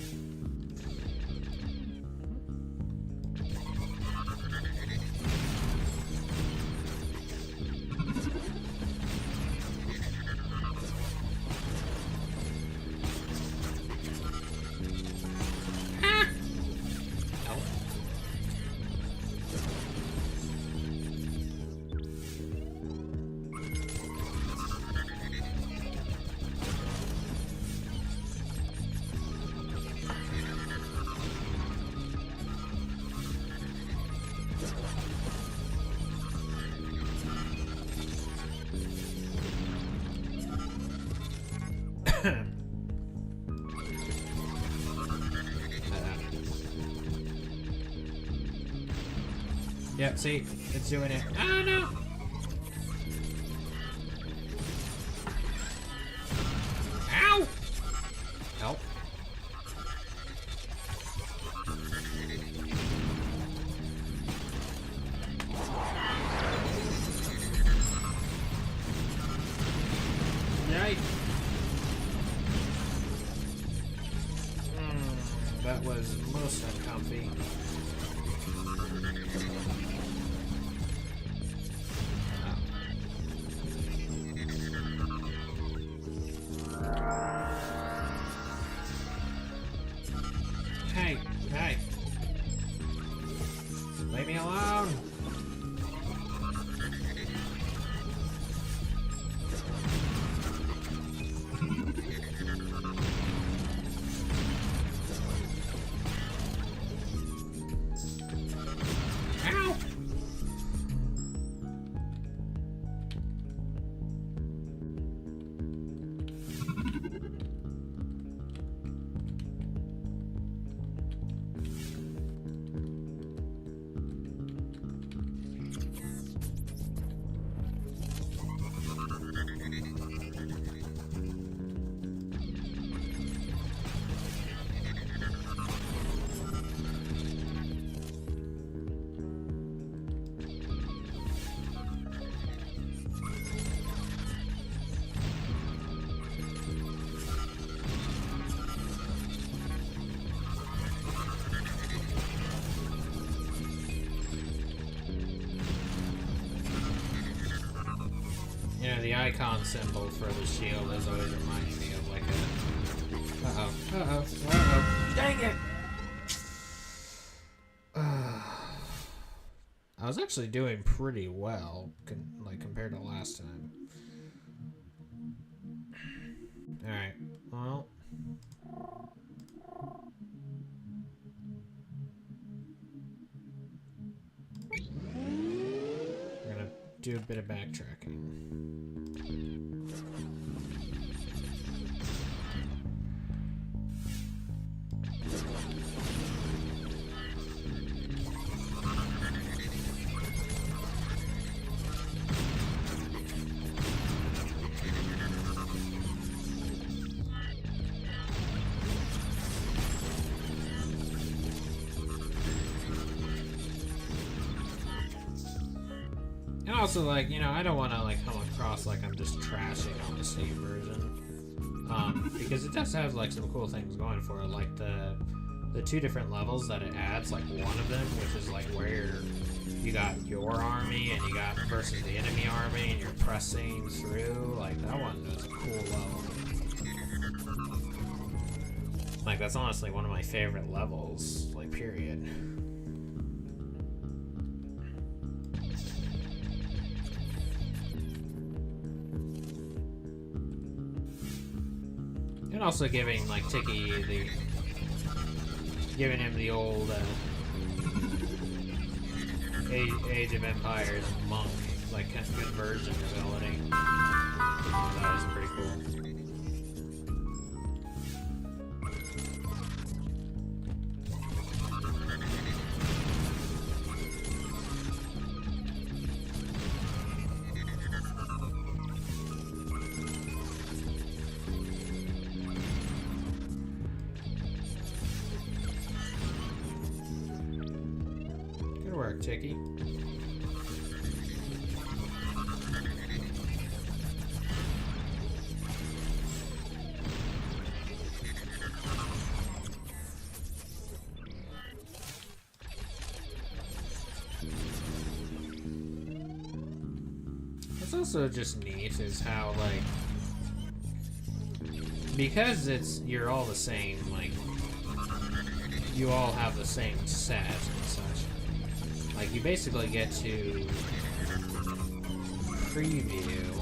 Yep, see, it's doing it. Oh no! Ow! Help. Yikes. That was most uncomfy. Hey, hey. Leave me alone. Ow. You know, the icon symbol for the shield has always reminded me of like a... Uh-oh. Uh-oh. Uh-oh. Dang it! I was actually doing pretty well, compared to last time. Alright, well... We're gonna do a bit of backtracking. And also, like, you know, I don't want to, like, come across like I'm just trashing on the Steam version. Because it does have, like, some cool things going for it. Like, the two different levels that it adds, like, one of them, which is, like, where you got your army and you got versus the enemy army and you're pressing through. Like, that one was a cool level. Like, that's honestly one of my favorite levels, like, period. And also giving, like, Tiki giving him the old Age of Empires monk, like, conversion ability. That was pretty cool. work, Chicky. What's also just neat is how, like, because you're all the same, like, you all have the same stats and such. Like, you basically get to preview,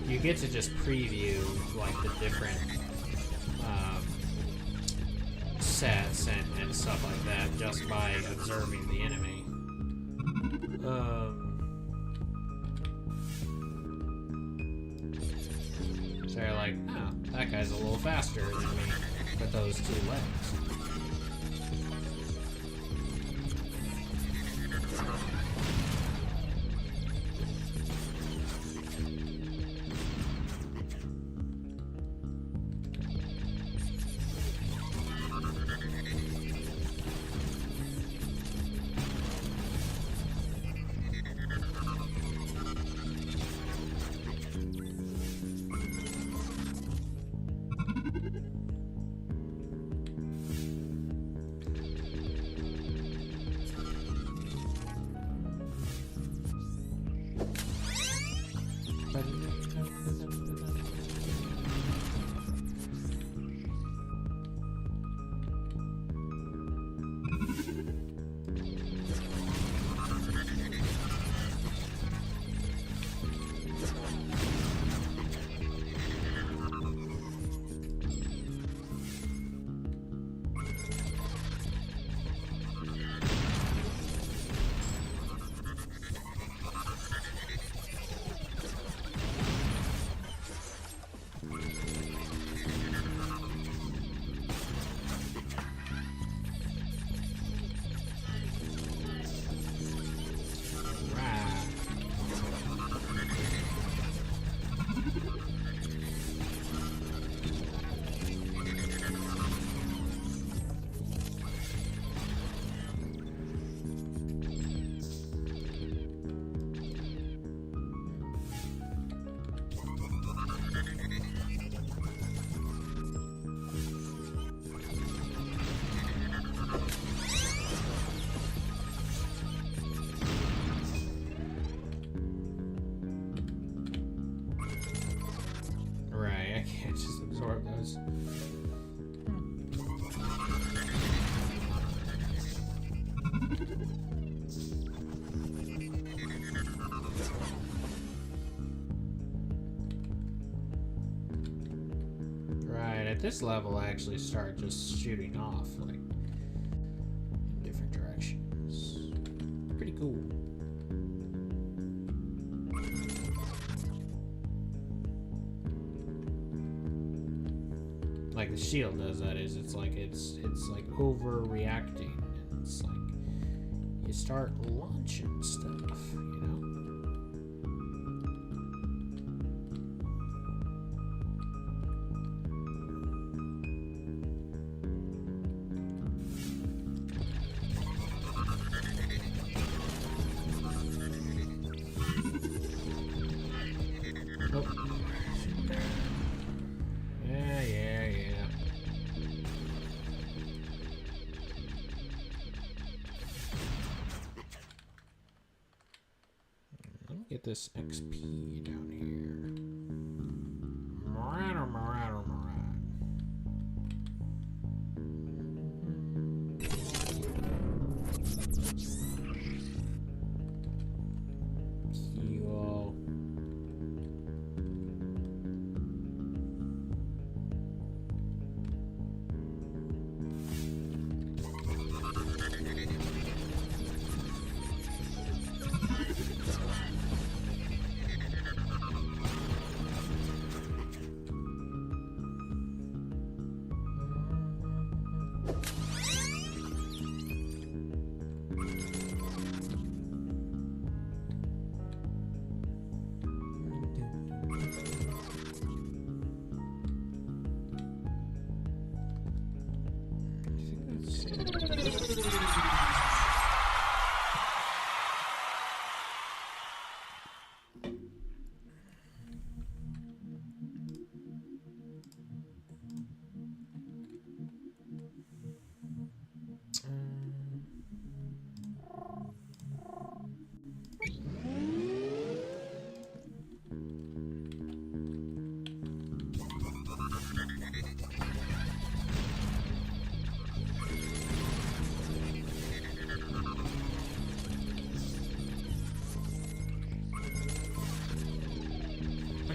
you get to just preview, like, the different, sets and stuff like that just by observing the enemy. So you're like, oh, that guy's a little faster than me with those 2 legs. I can't just absorb those. Right, at this level I actually start just shooting off, like, in different directions. Pretty cool. Like the shield does, that is. It's like overreacting, and it's like you start launching stuff, you know. Oh. Yeah. Let me get this XP down here. Heal.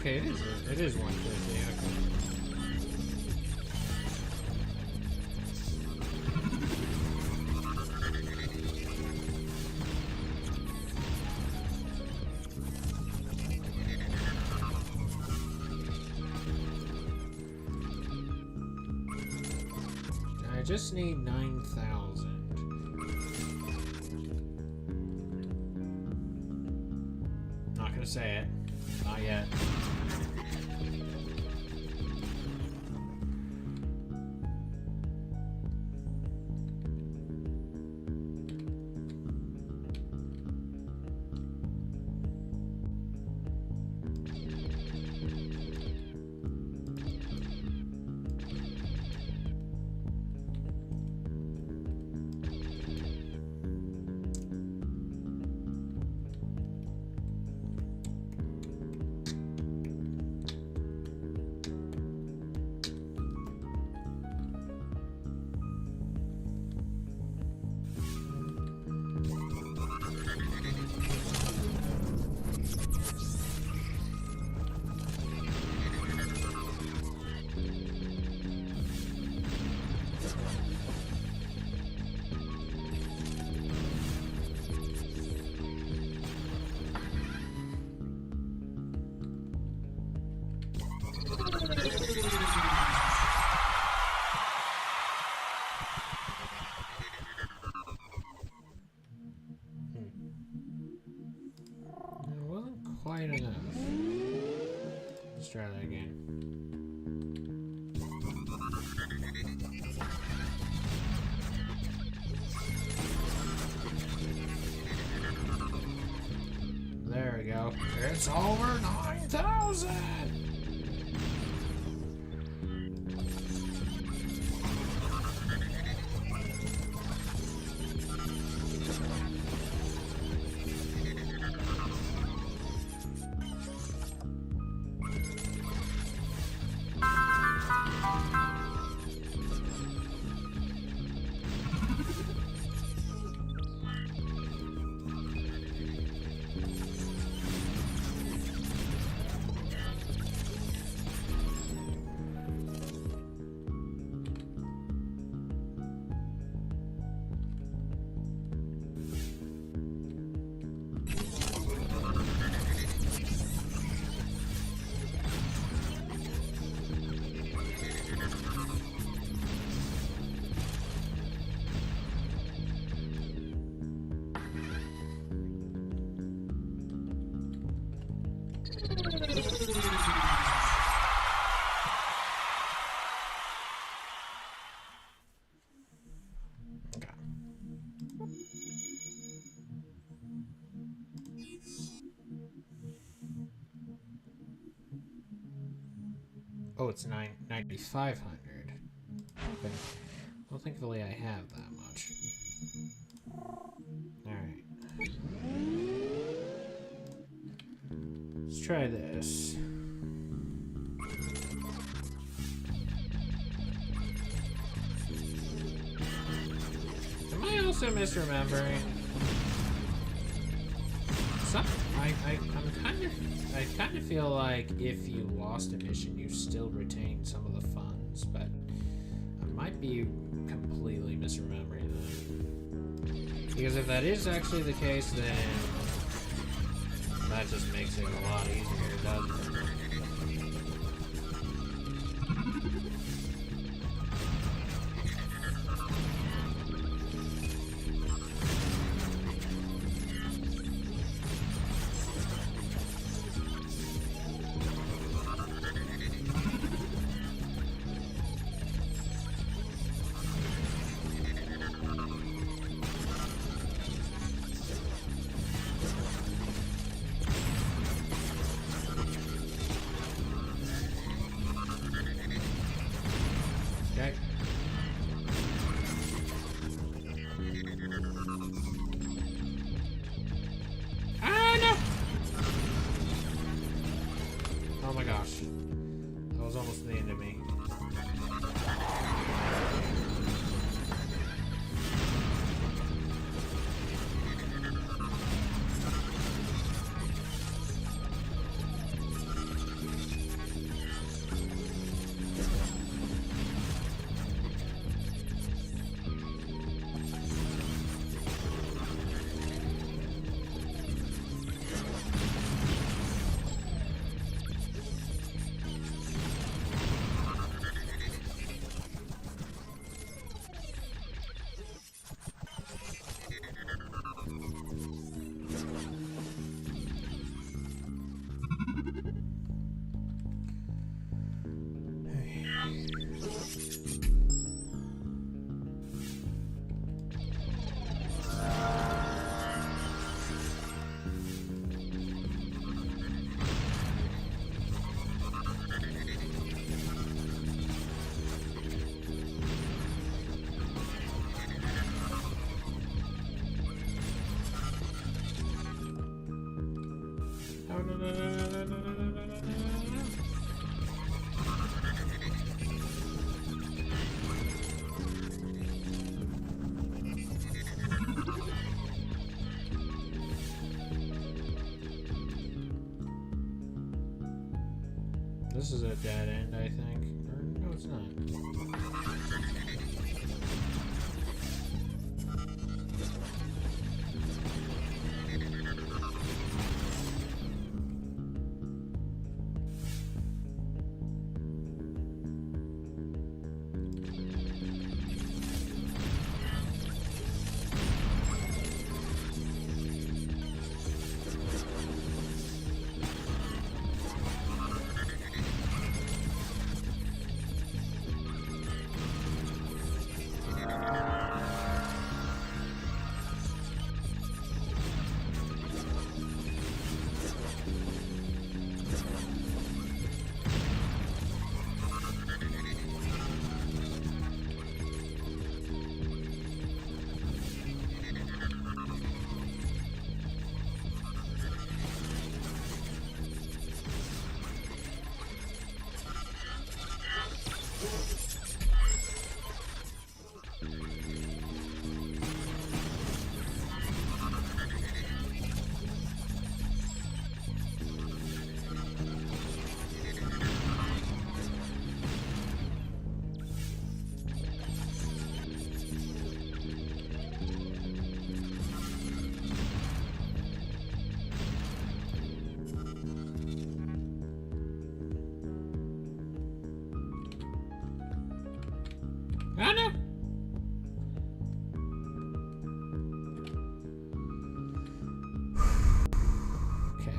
okay, it is 150, okay. I just need 9,000. Not gonna say it. Not yet. Quite enough. Let's try that again. There we go. It's over 9,000! Oh, it's 9,500. Okay. Well, thankfully I have that much. Alright. Let's try this. Am I also misremembering? I kind of feel like if you lost a mission, you still retain some of the funds, but I might be completely misremembering that. Because if that is actually the case, then that just makes it a lot easier, doesn't it? This is a dead end, I think. Or, no, it's not. Oh no! Okay.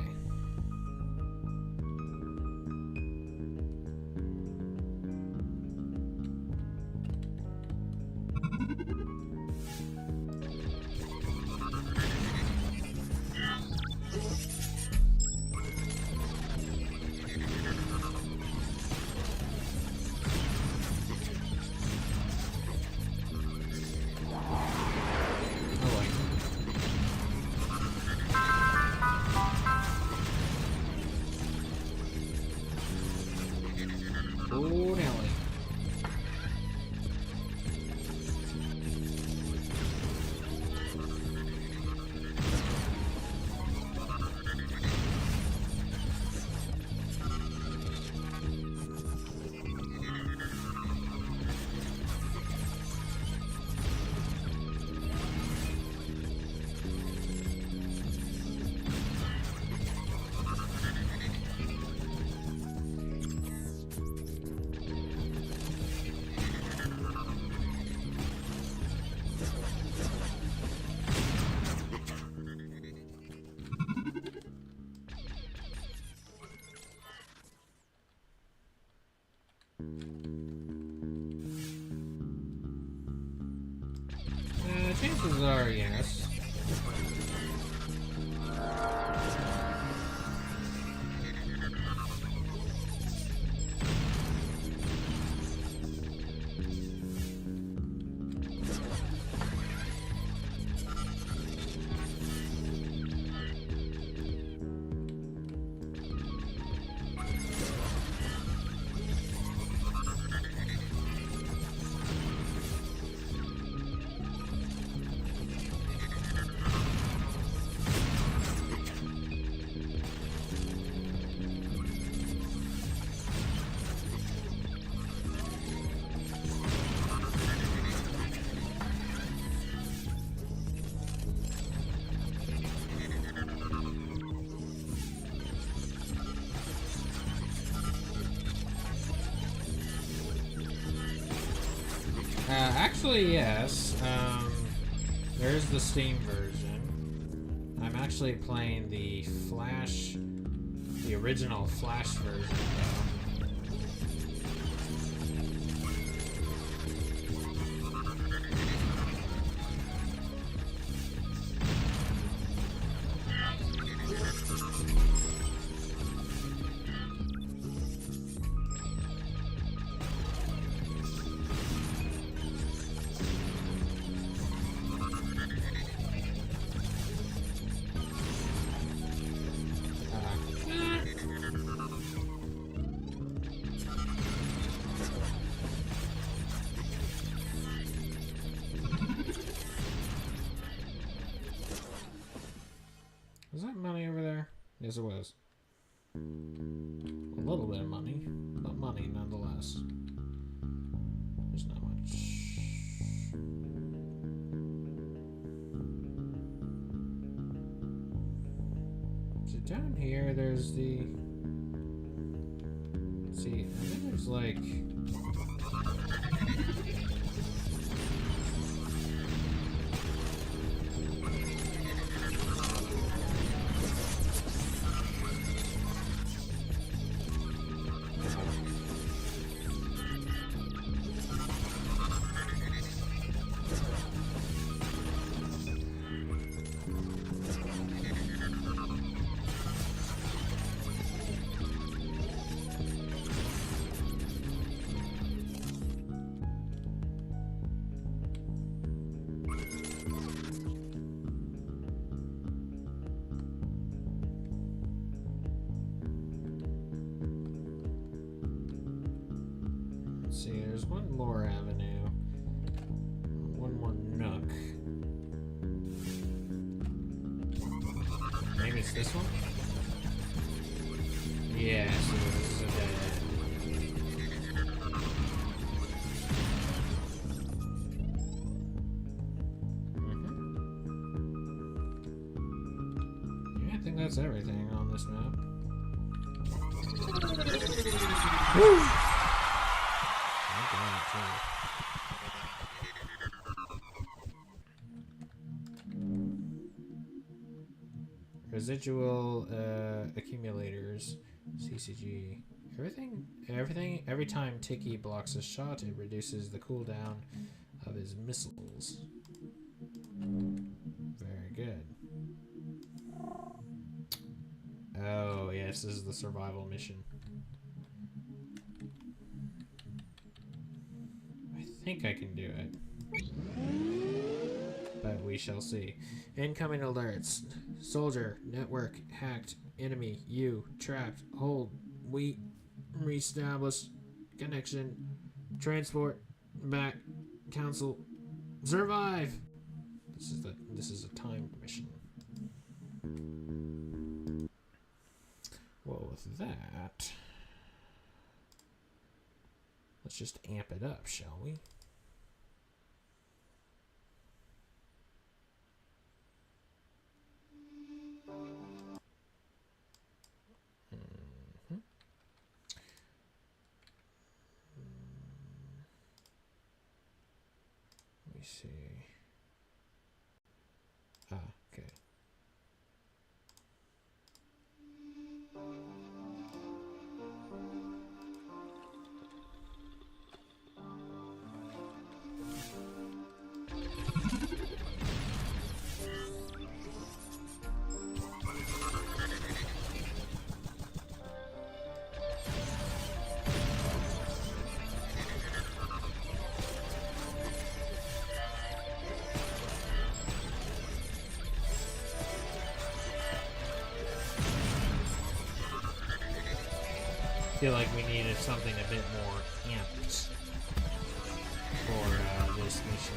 Oh, Nelly. Chances are, yes. Actually, yes. There's the Steam version. I'm actually playing the original Flash version, though. Was that money over there? Yes, it was. A little bit of money. down here, there's the... Let's see, I think there's like... see, there's one more avenue. One more nook. Maybe it's this one? Yeah, so this is a dead end. Yeah, I think that's everything on this map. Woo! Residual accumulators, CCG. Every time Tiki blocks a shot, it reduces the cooldown of his missiles. Very good. Oh, yes, this is the survival mission. I think I can do it. But we shall see. Incoming alerts. Soldier, network, hacked, enemy, you, trapped, hold, we, reestablish, connection, transport, back, council, survive! This is a timed mission. Well, with that, let's just amp it up, shall we? Let me see. Okay. I feel like we needed something a bit more amped for this mission.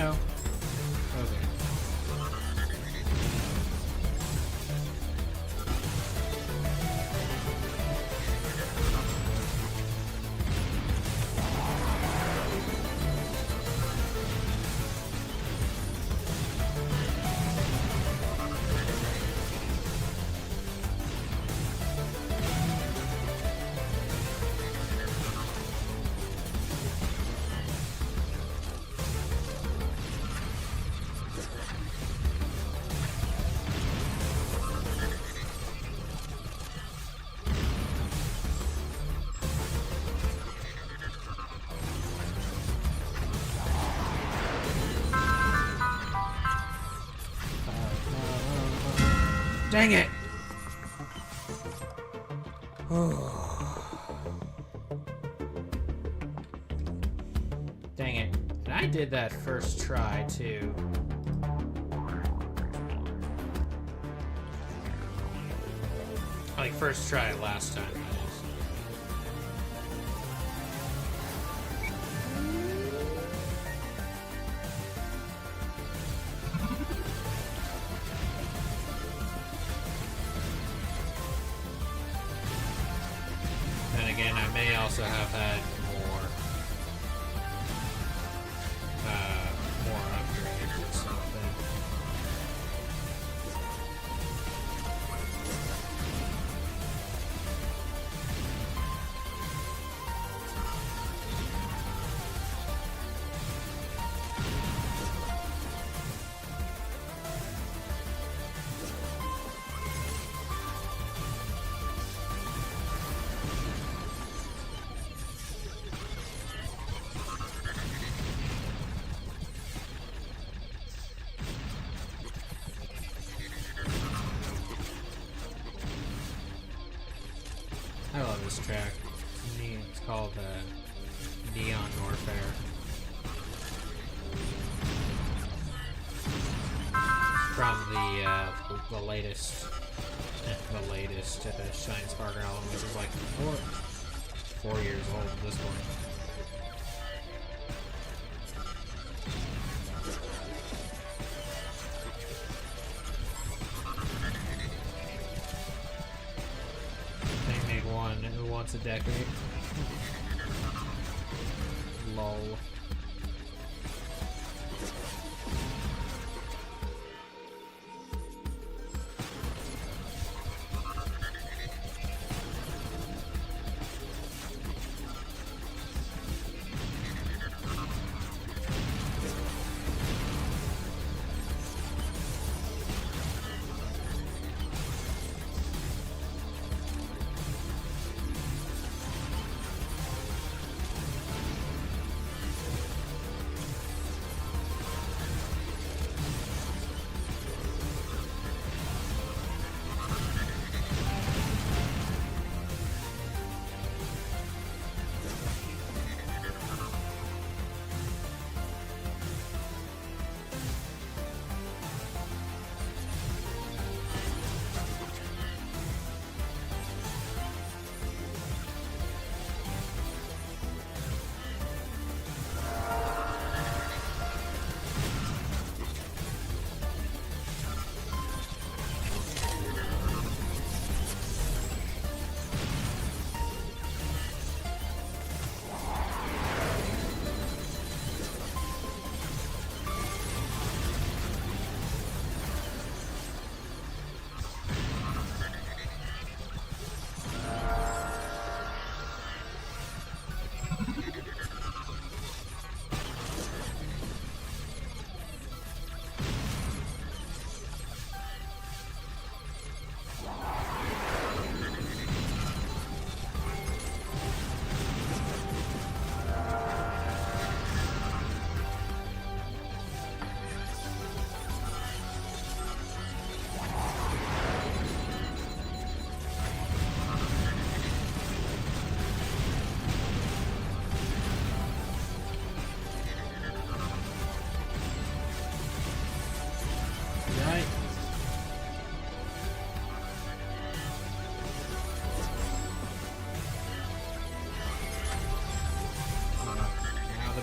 know. Okay. Dang it! Dang it. And I did that first try, too. Like, first try last time, that is. And again, I may also have had more upgrades or something. I love this track. It's called Neon Warfare. From the latest Shine Sparker album, which is like 4 years old at this point. Who wants a decade? Lol.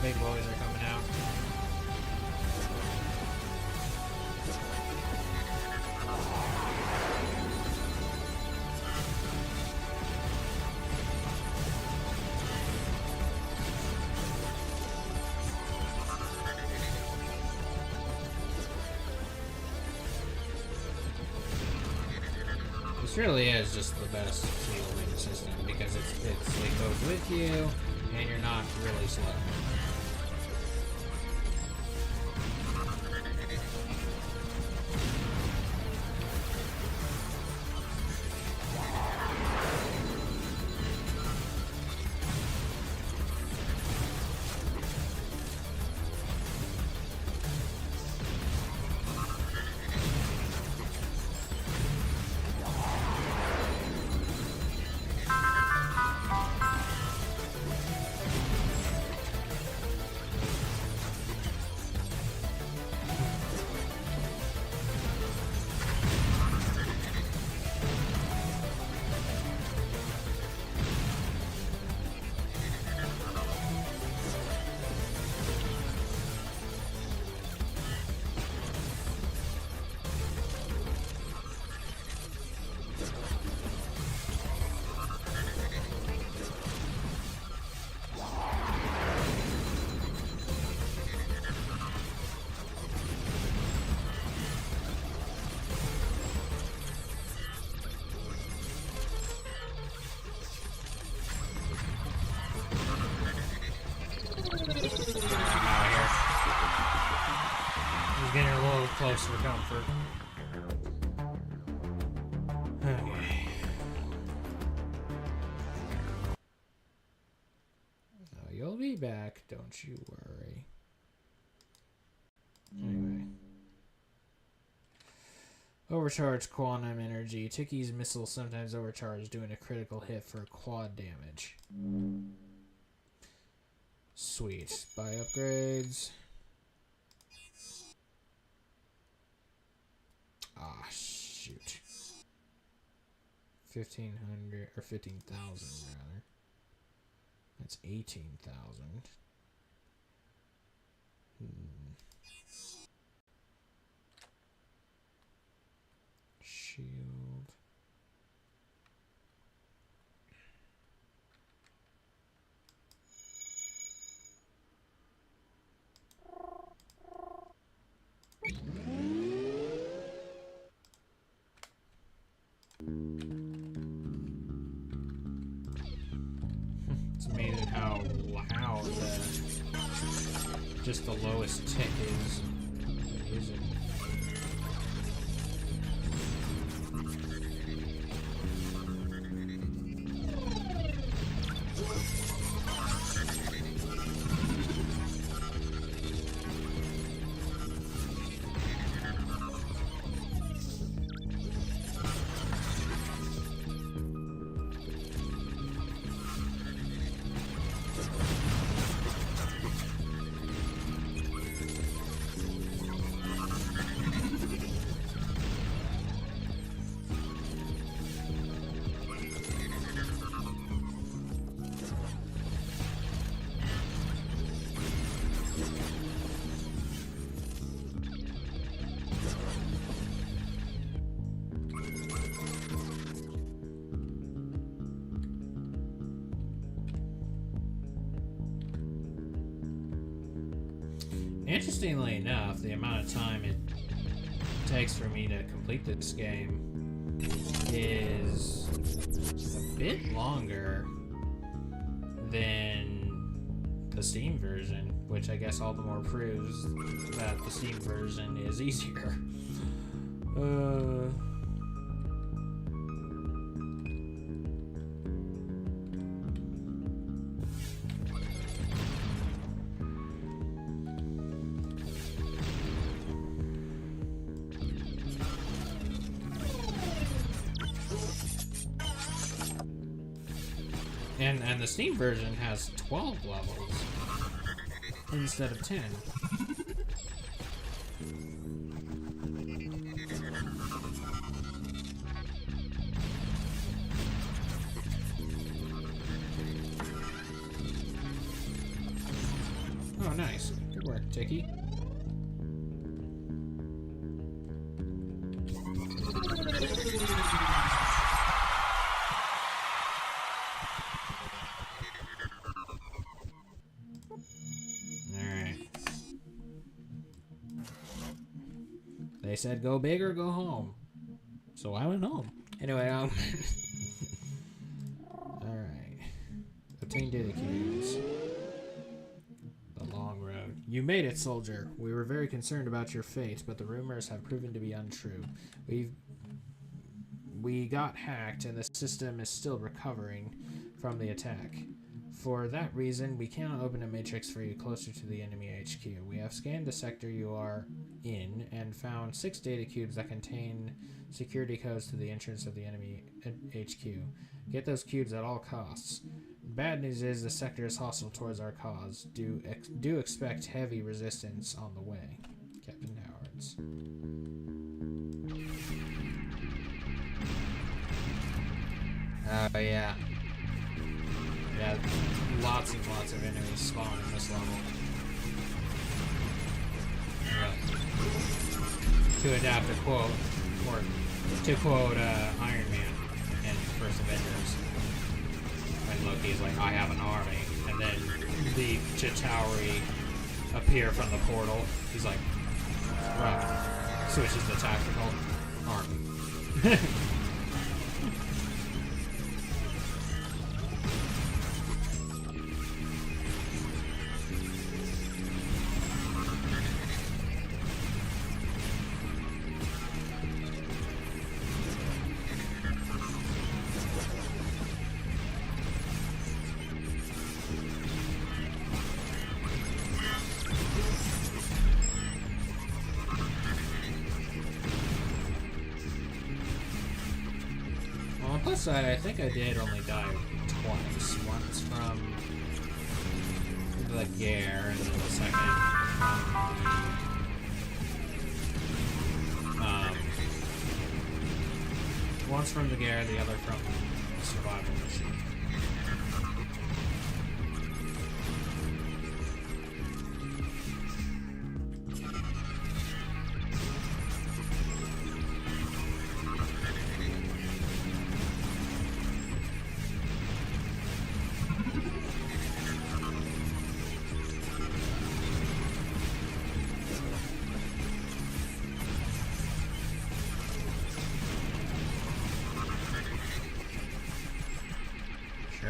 the big boys are coming out. really is just the best shielding system because it goes with you and you're not really slow. Getting a little close for comfort. Okay. Oh, you'll be back, don't you worry. Anyway. Overcharged quantum energy. Tiki's missile sometimes overcharged, doing a critical hit for quad damage. Sweet. Buy upgrades. Ah, shoot. 1,500 or 15,000 rather. That's 18,000. Shield. It's amazing how loud just the lowest tick is. Amazing. Interestingly enough, the amount of time it takes for me to complete this game is a bit longer than the Steam version, which I guess all the more proves that the Steam version is easier. And the Steam version has 12 levels instead of 10. Oh, nice. Good work, Tiki. They said go big or go home. So I went home. Anyway, alright. Obtain data cubes. The long road. You made it, soldier. We were very concerned about your fate, but the rumors have proven to be untrue. We got hacked, and the system is still recovering from the attack. For that reason, we cannot open a matrix for you closer to the enemy HQ. We have scanned the sector you are in and found 6 data cubes that contain security codes to the entrance of the enemy HQ. Get those cubes at all costs. Bad news is the sector is hostile towards our cause. Do expect heavy resistance on the way. Captain Howards. Oh, yeah. Yeah, lots and lots of enemies spawn in this level. To adapt a quote, or to quote Iron Man in First Avengers, when Loki's like, I have an army, and then the Chitauri appear from the portal. He's like, right, switches to tactical army. Plus side, I think I did only die twice. Once from the Gare, and then the second from once from the Gare, the other from the survival mission.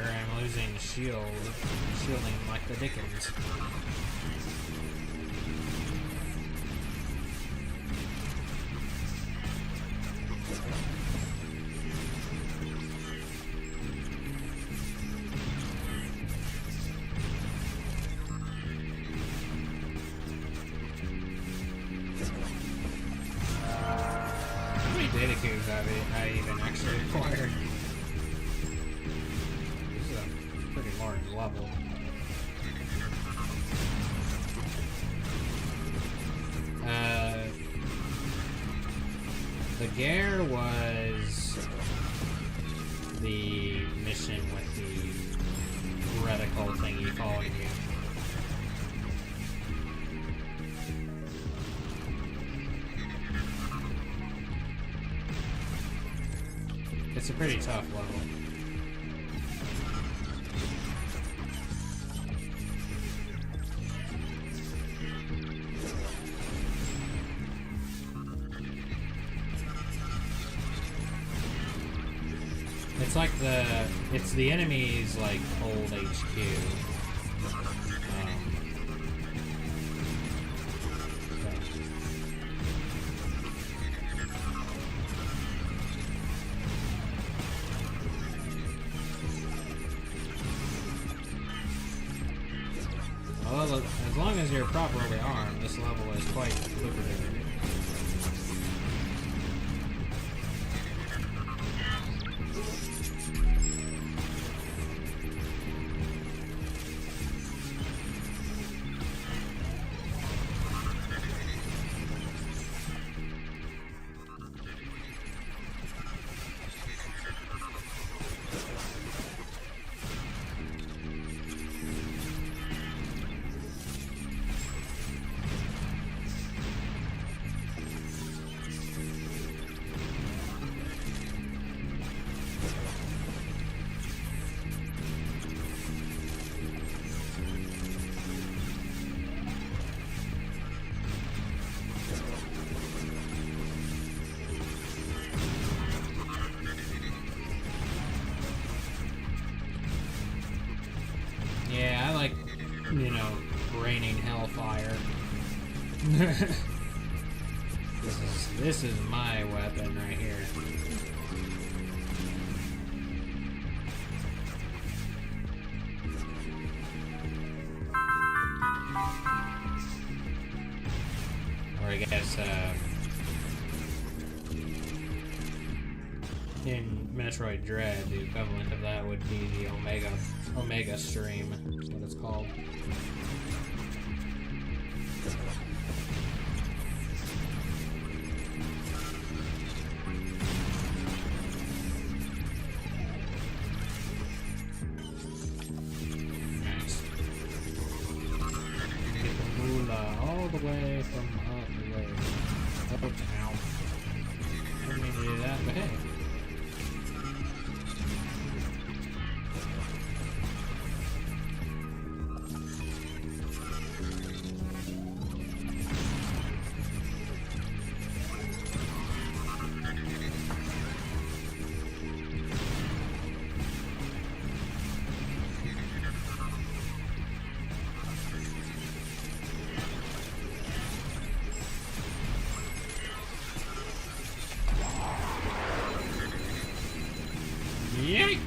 I'm losing shielding like the Dickens. How many data cubes have I even actually acquired? Pretty large level. The Gare was the mission with the reticle thingy following you. It's a pretty tough level. It's like it's the enemy's like old HQ. Well, as long as you're properly armed, this level is quite lucrative. This is my weapon right here. Or I guess in Metroid Dread, the equivalent of that would be the Omega Stream, is what it's called. Nice. Get the moolah all the way from up the way. Oh, ow. I didn't mean to do that, but hey. Yay!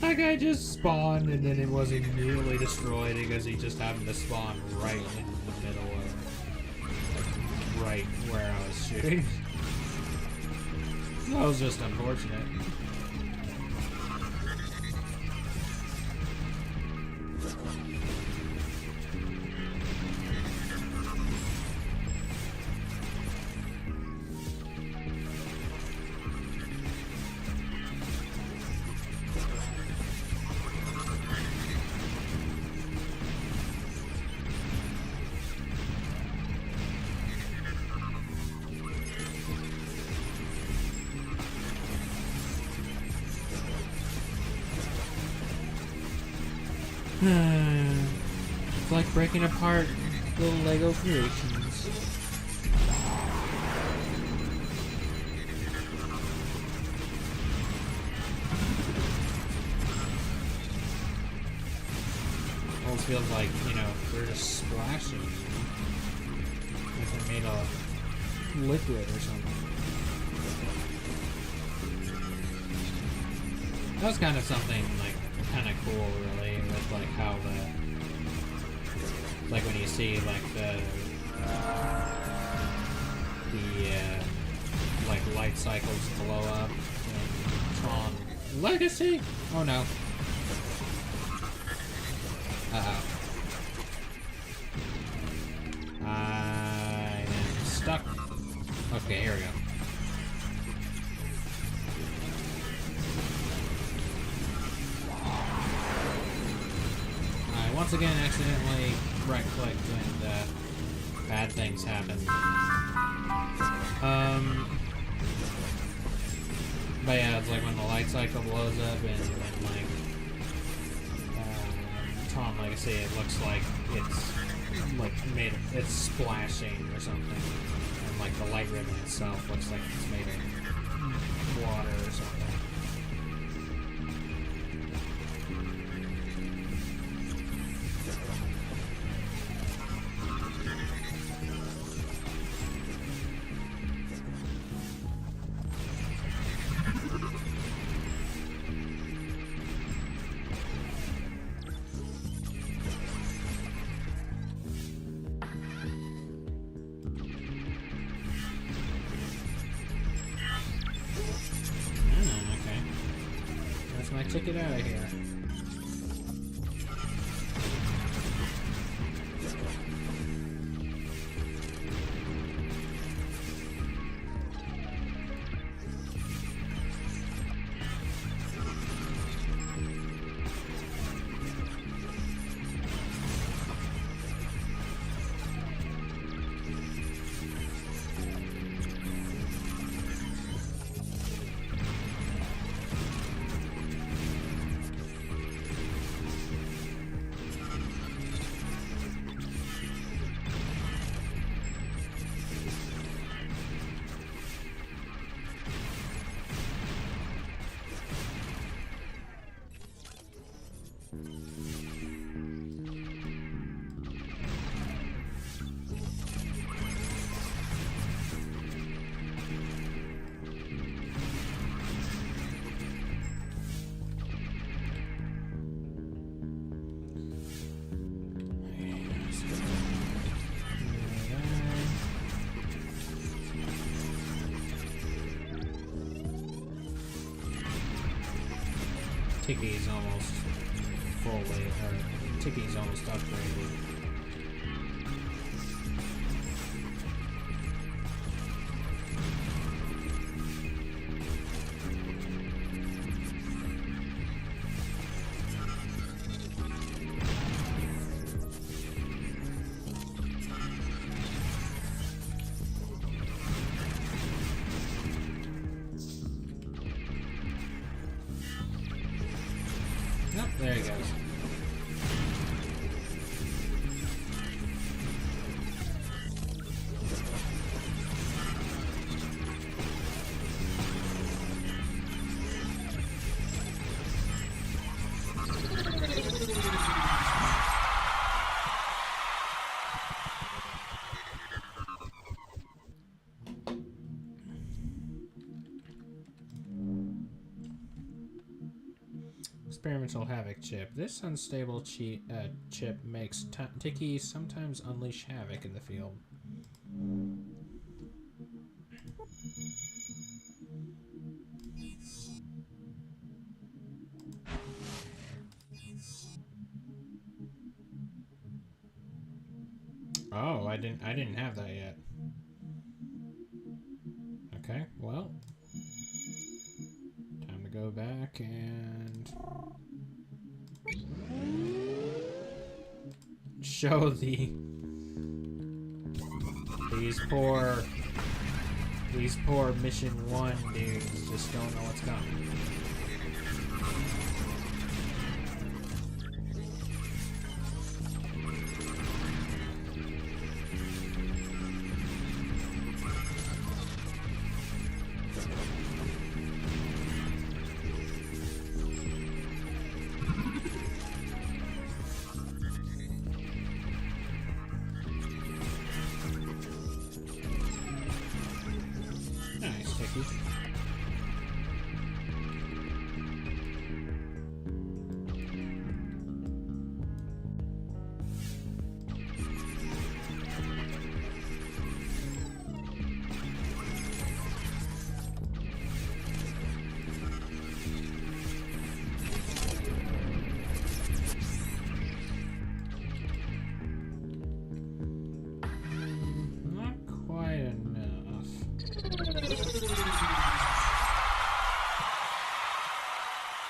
That guy just spawned and then it was immediately destroyed because he just happened to spawn right in the middle of, like, right where I was shooting. That was just unfortunate. It's like breaking apart little Lego creations. Almost feels like, you know, they're just splashing. Like they're made of liquid or something. That was kind of something, like, kind of cool, really, with, like, how like, when you see, like, like, light cycles blow up in Tron Legacy? Oh, no. Uh-oh. I am stuck. Okay, here we go. Once again, accidentally right-clicked and bad things happen. But yeah, it's like when the light cycle blows up and like Tron Legacy, it looks like it's like it's splashing or something, and like the light ribbon itself looks like it's made of water or something. I took it out of here. Ticky's almost fully, or Ticky's almost upgraded. Nope, there he goes. Experimental Havoc chip. This unstable chip makes Ticky sometimes unleash havoc in the field. Oh, I didn't have that yet. Okay, well, time to go back and show these poor mission 1 dudes just don't know what's coming. Nice, Ticky. Not quite enough.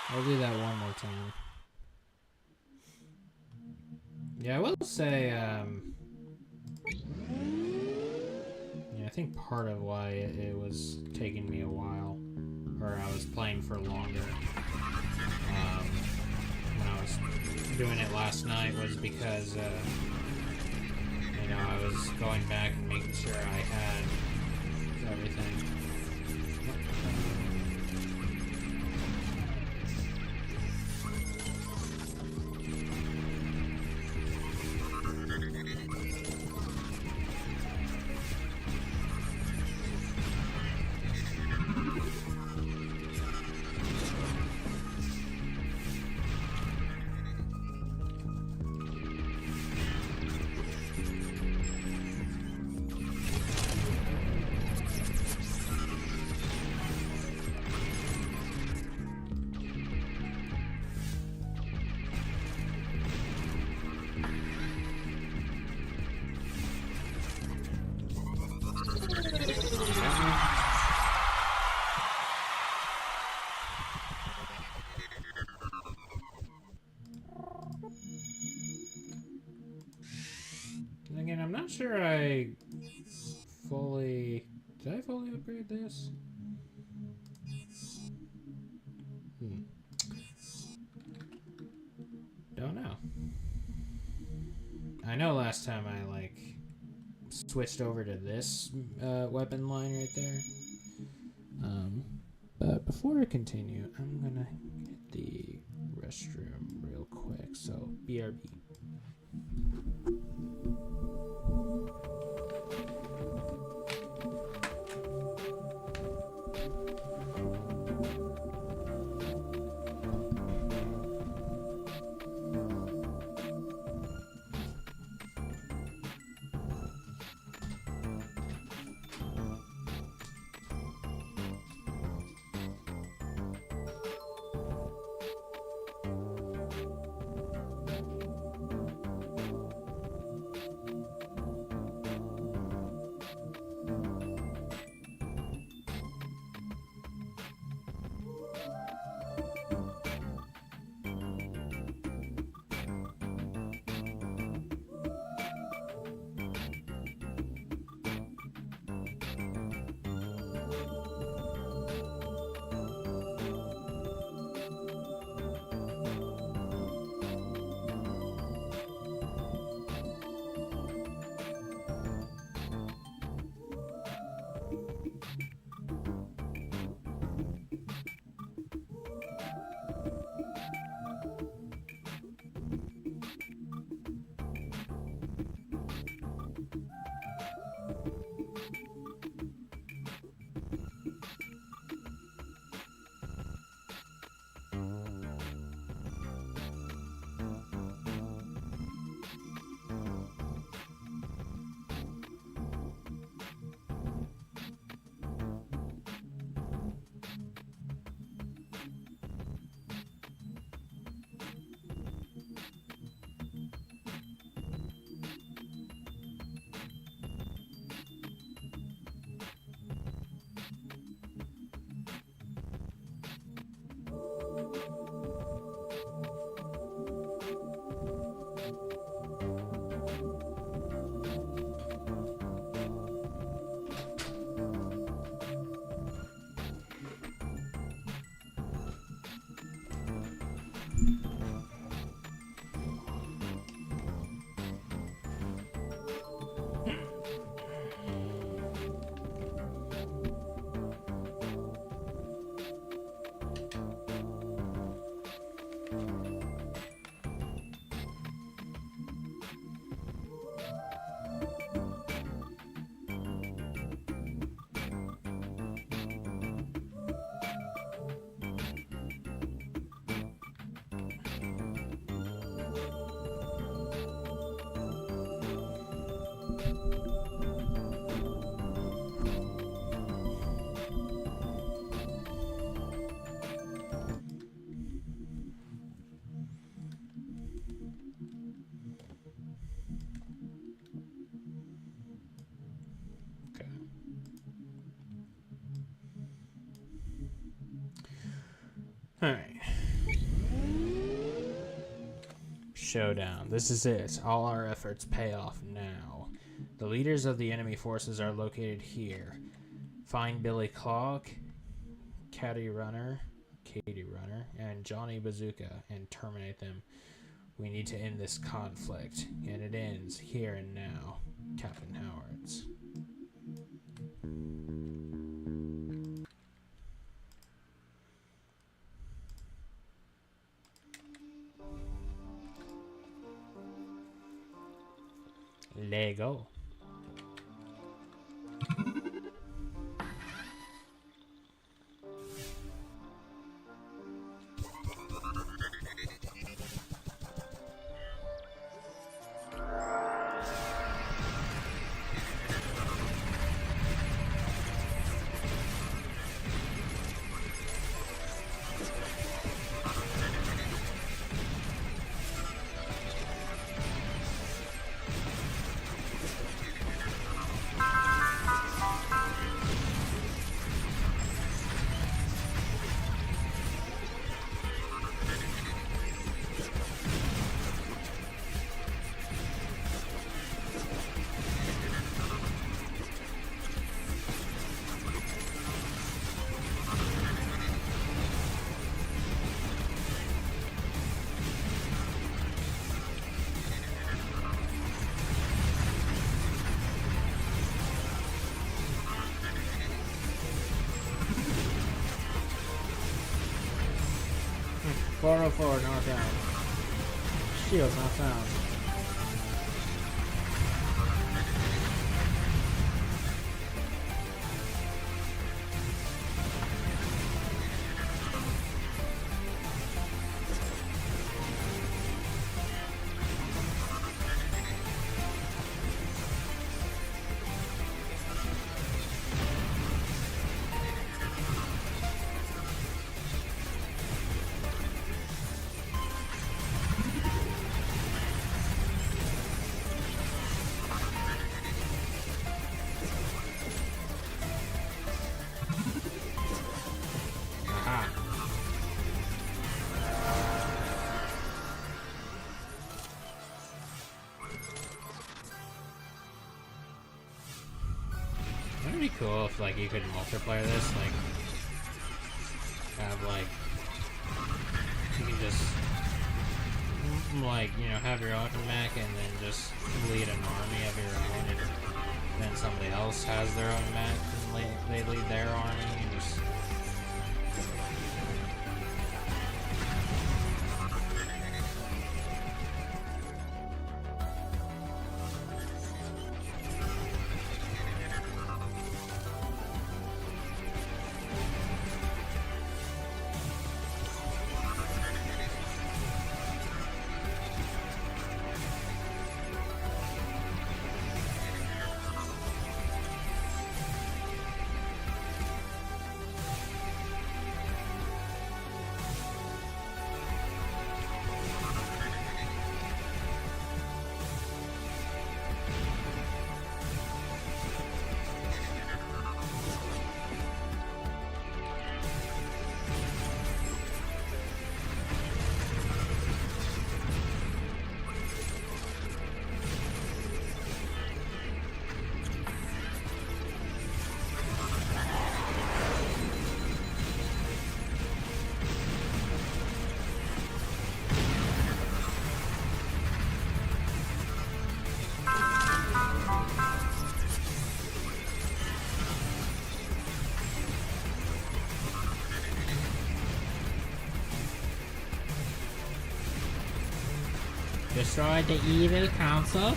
I'll do that one more time. Yeah, I will say, yeah, I think part of why it was taking me a while, or I was playing for longer, when I was doing it last night, was because, you know, I was going back and making sure I had everything. And again, I'm not sure I fully... Did I fully upgrade this? Don't know. I know last time I, like, switched over to this weapon line right there. But before I continue, I'm gonna hit the restroom real quick, so BRB. Alright. Showdown. This is it. All our efforts pay off now. The leaders of the enemy forces are located here. Find Billy Clog, Katie Runner, and Johnny Bazooka and terminate them. We need to end this conflict, and it ends here and now. Captain Howards. Lego. Four not down. Shield not found. Wouldn't it be cool if, like, you could multiplayer this, like, have, like, you can just, like, you know, have your own mech and then just lead an army of your own, and then somebody else has their own mech and they lead their army, and just... destroyed the evil council.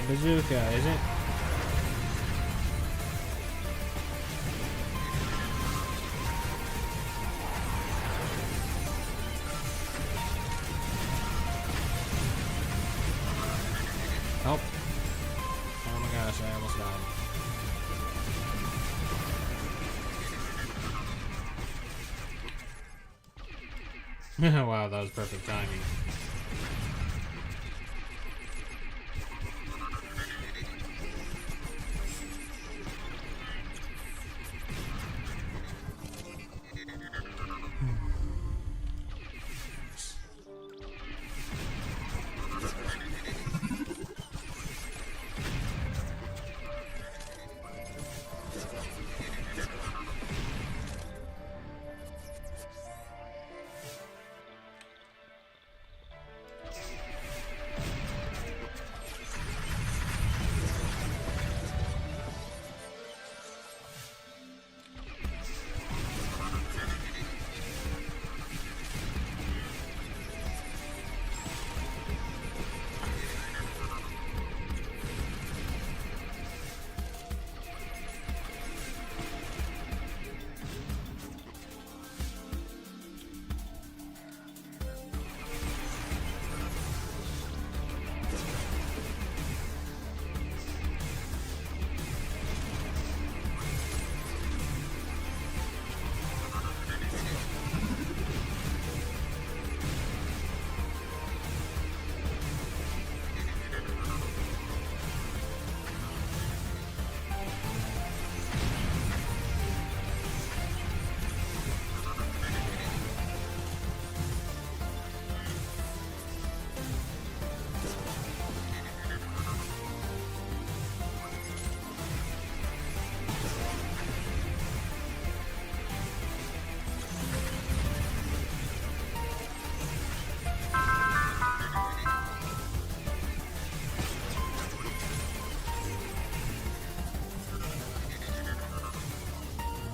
Bazooka, is it? Help. Oh my gosh, I almost died. Wow, that was perfect timing.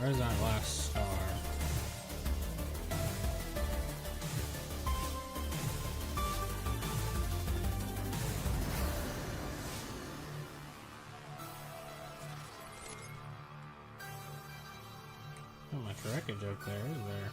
Where's that last star? Not much wreckage up there, is there?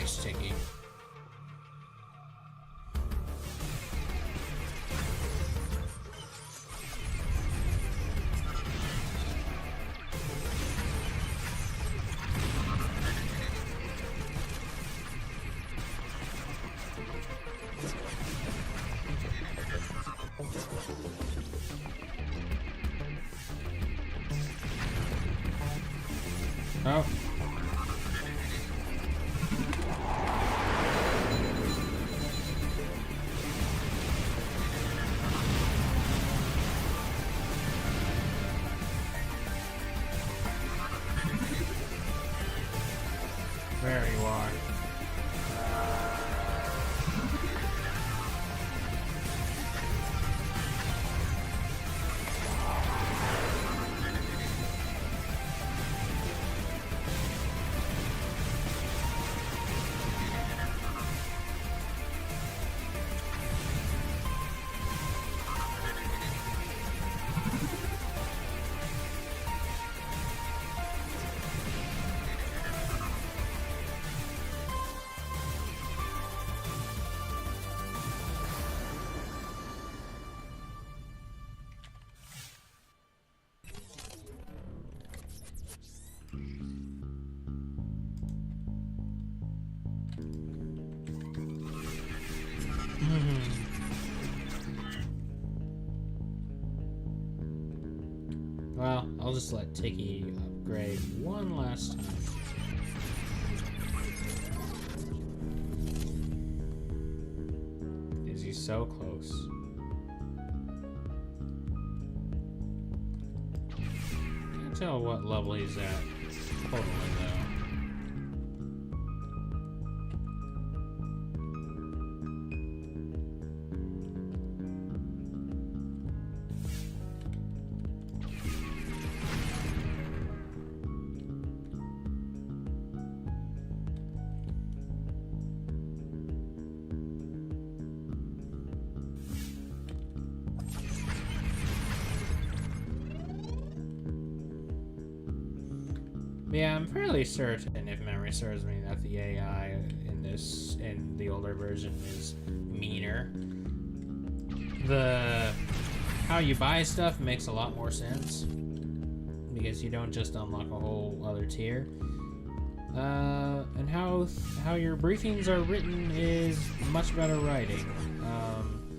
Nice, Tiki. Oh. There you are. Well, I'll just let Tiki upgrade one last time. Is he so close? Can't tell what level he's at totally though. Yeah, I'm fairly certain, if memory serves me, that the AI in the older version is meaner. How you buy stuff makes a lot more sense because you don't just unlock a whole other tier. And how your briefings are written is much better writing.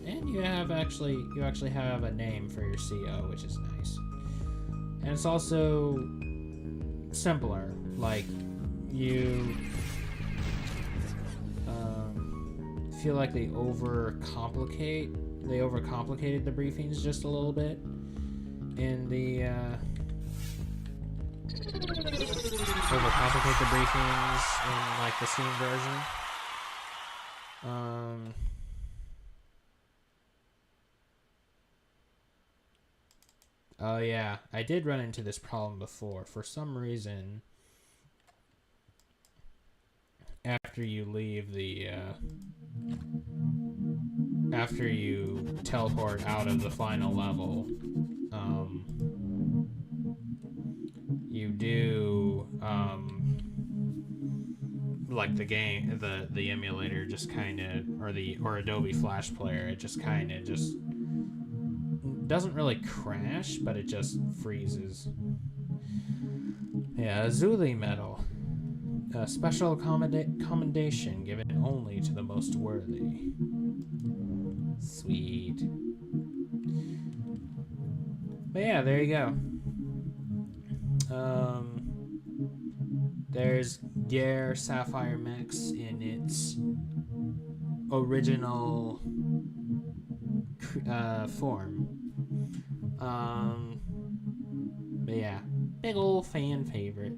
And you actually have a name for your CO, which is nice. And it's also simpler. Like, you feel like they overcomplicated the briefings just a little bit in the overcomplicate the briefings in like the Steam version. Oh yeah, I did run into this problem before. For some reason, after you leave after you teleport out of the final level, you do, like the game, the emulator just kind of, or Adobe Flash Player, it just kind of just doesn't really crash, but it just freezes. Yeah, Azuli Medal. A special commendation given only to the most worthy. Sweet. But yeah, there you go. There's Gare Sapphire Mechs in its original form. But yeah, big old fan favorite.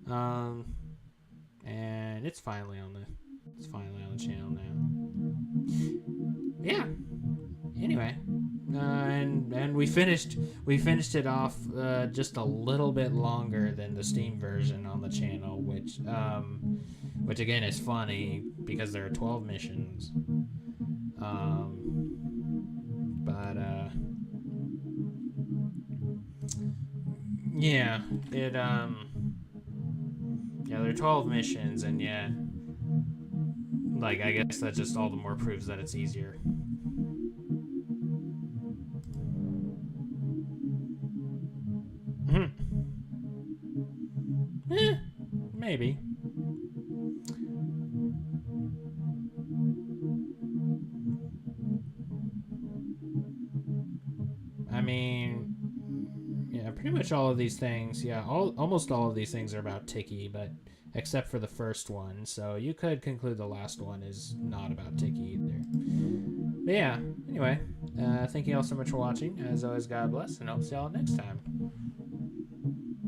And it's finally on the channel now. Yeah. Anyway, and we finished it off just a little bit longer than the Steam version on the channel, which again is funny because there are 12 missions. But yeah, Yeah, there are 12 missions, and yeah, like, I guess that just all the more proves that it's easier. Maybe. I mean, yeah, pretty much all of these things, yeah, almost all of these things are about Tiki, but except for the first one, so you could conclude the last one is not about Tiki either. But yeah, anyway, thank you all so much for watching. As always, God bless, and I'll see y'all next time.